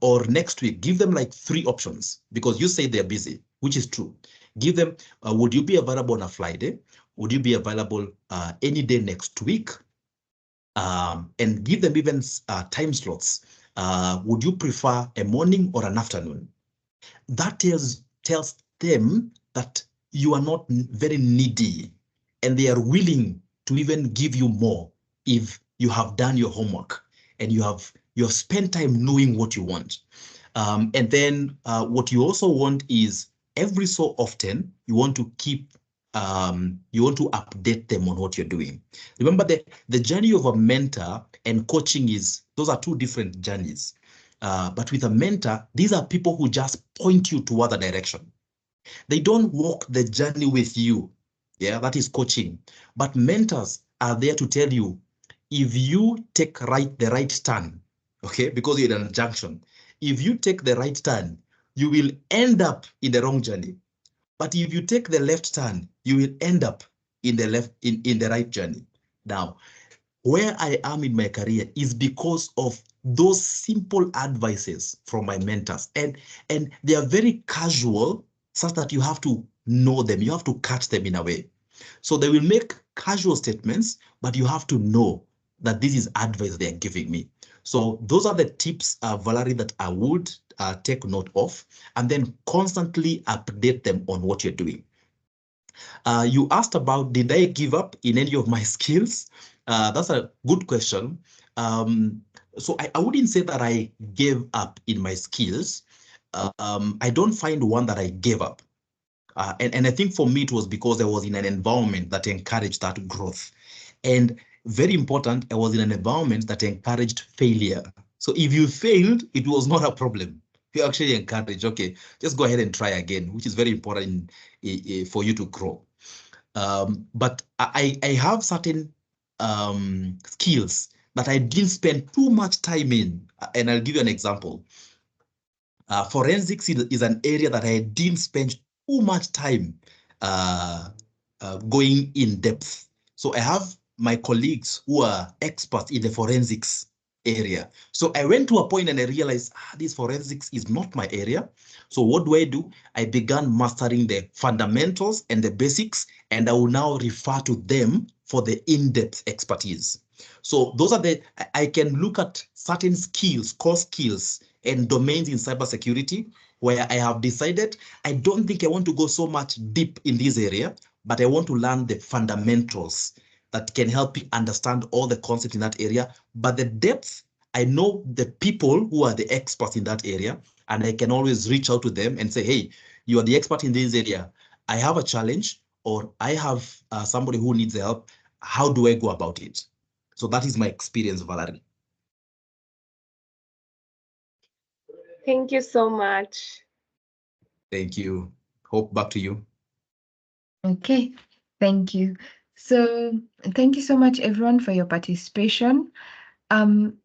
or next week? Give them like 3 options because you say they're busy. which is true. Give them, would you be available on a Friday? Would you be available any day next week? And give them even time slots. Would you prefer a morning or an afternoon? That tells them that you are not very needy and they are willing to even give you more if you have done your homework and you have spent time knowing what you want. And then what you also want is every so often you want to keep you want to update them on what you're doing. Remember, the journey of a mentor and coaching those are two different journeys. But with a mentor, these are people who just point you toward the direction. They don't walk the journey with you. Yeah, that is coaching. But mentors are there to tell you, if you take the right turn, okay, because you're in a junction, if you take the right turn, you will end up in the wrong journey. But if you take the left turn, you will end up in the right journey. Now, where I am in my career is because of those simple advices from my mentors. And they are very casual, such that you have to know them. You have to catch them in a way. So they will make casual statements, but you have to know that this is advice they are giving me. So those are the tips, Valerie, that I would take note of, and then constantly update them on what you're doing. You asked about, did I give up in any of my skills? That's a good question. So I wouldn't say that I gave up in my skills. I don't find one that I gave up. And I think for me, it was because I was in an environment that encouraged that growth. And very important, I was in an environment that encouraged failure. So if you failed, it was not a problem. You actually encourage, okay, just go ahead and try again, which is very important for you to grow. But I have certain skills that I didn't spend too much time in. And I'll give you an example. Forensics is an area that I didn't spend too much time going in depth. So I have my colleagues who are experts in the forensics area. So I went to a point and I realized this forensics is not my area. So what do? I began mastering the fundamentals and the basics, and I will now refer to them for the in-depth expertise. So those are I can look at certain skills, core skills, and domains in cybersecurity where I have decided I don't think I want to go so much deep in this area, but I want to learn the fundamentals that can help you understand all the concepts in that area. But the depth, I know the people who are the experts in that area, and I can always reach out to them and say, hey, you are the expert in this area. I have a challenge, or I have somebody who needs help. How do I go about it? So that is my experience, Valerie. Thank you so much. Thank you. Hope back to you. Okay, thank you. So thank you so much, everyone, for your participation.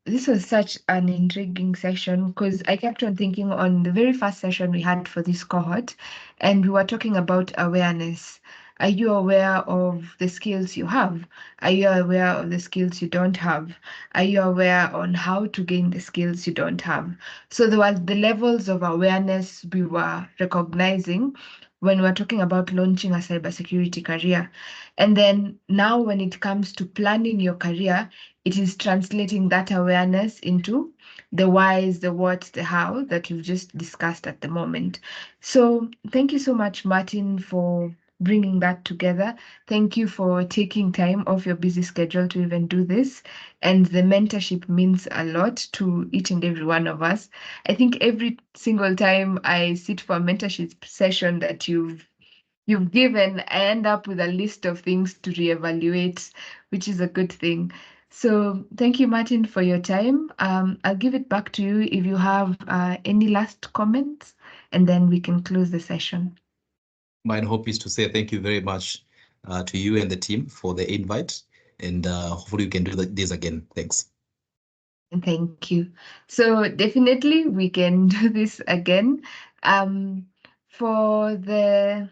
This was such an intriguing session because I kept on thinking on the very first session we had for this cohort, and we were talking about awareness. Are you aware of the skills you have? Are you aware of the skills you don't have? Are you aware on how to gain the skills you don't have? So there was the levels of awareness we were recognizing when we're talking about launching a cybersecurity career. And then now when it comes to planning your career, it is translating that awareness into the whys, the what, the how that you've just discussed at the moment. So thank you so much, Martin, for bringing that together. Thank you for taking time off your busy schedule to even do this. And the mentorship means a lot to each and every one of us. I think every single time I sit for a mentorship session that you've given, I end up with a list of things to reevaluate, which is a good thing. So thank you, Martin, for your time. I'll give it back to you if you have any last comments, and then we can close the session. My hope is to say thank you very much to you and the team for the invite, and hopefully we can do this again. Thanks. Thank you. So definitely we can do this again. For the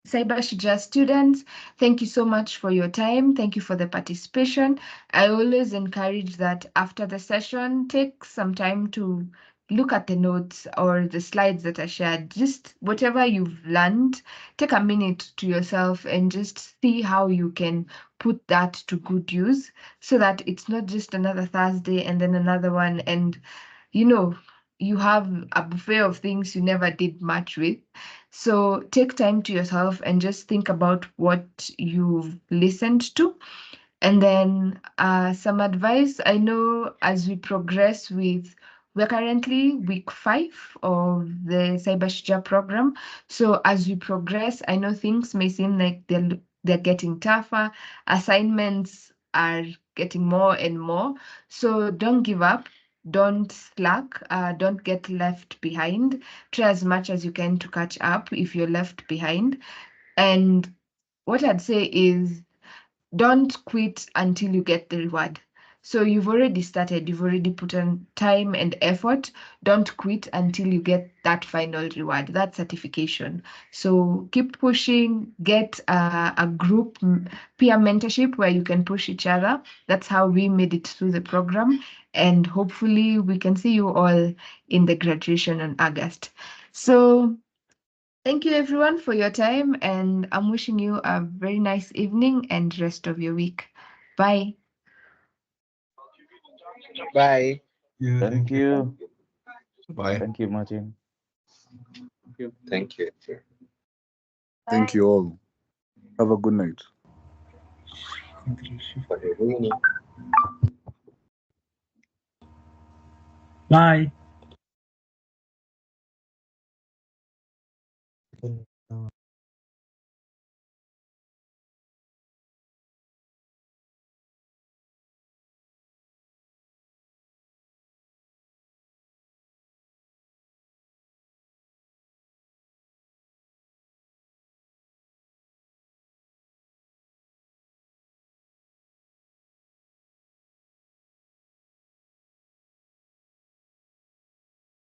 Cyber Shuja students, thank you so much for your time. Thank you for the participation. I always encourage that after the session, take some time to look at the notes or the slides that are shared. Just whatever you've learned, take a minute to yourself and just see how you can put that to good use so that it's not just another Thursday and then another one. And, you know, you have a buffet of things you never did much with. So take time to yourself and just think about what you've listened to. And then some advice. I know as we progress with, we're currently week 5 of the Cyber Shujaa program. So as we progress, I know things may seem like they're getting tougher. Assignments are getting more and more. So don't give up. Don't slack. Don't get left behind. Try as much as you can to catch up if you're left behind. And what I'd say is don't quit until you get the reward. So you've already started, you've already put in time and effort. Don't quit until you get that final reward, that certification. So keep pushing, get a group peer mentorship where you can push each other. That's how we made it through the program. And hopefully we can see you all in the graduation in August. So thank you everyone for your time, and I'm wishing you a very nice evening and rest of your week. Bye. Bye. Yeah, Thank you. Bye. Thank you, Martin. Thank you. Thank you all. Have a good night. For the winning. Bye.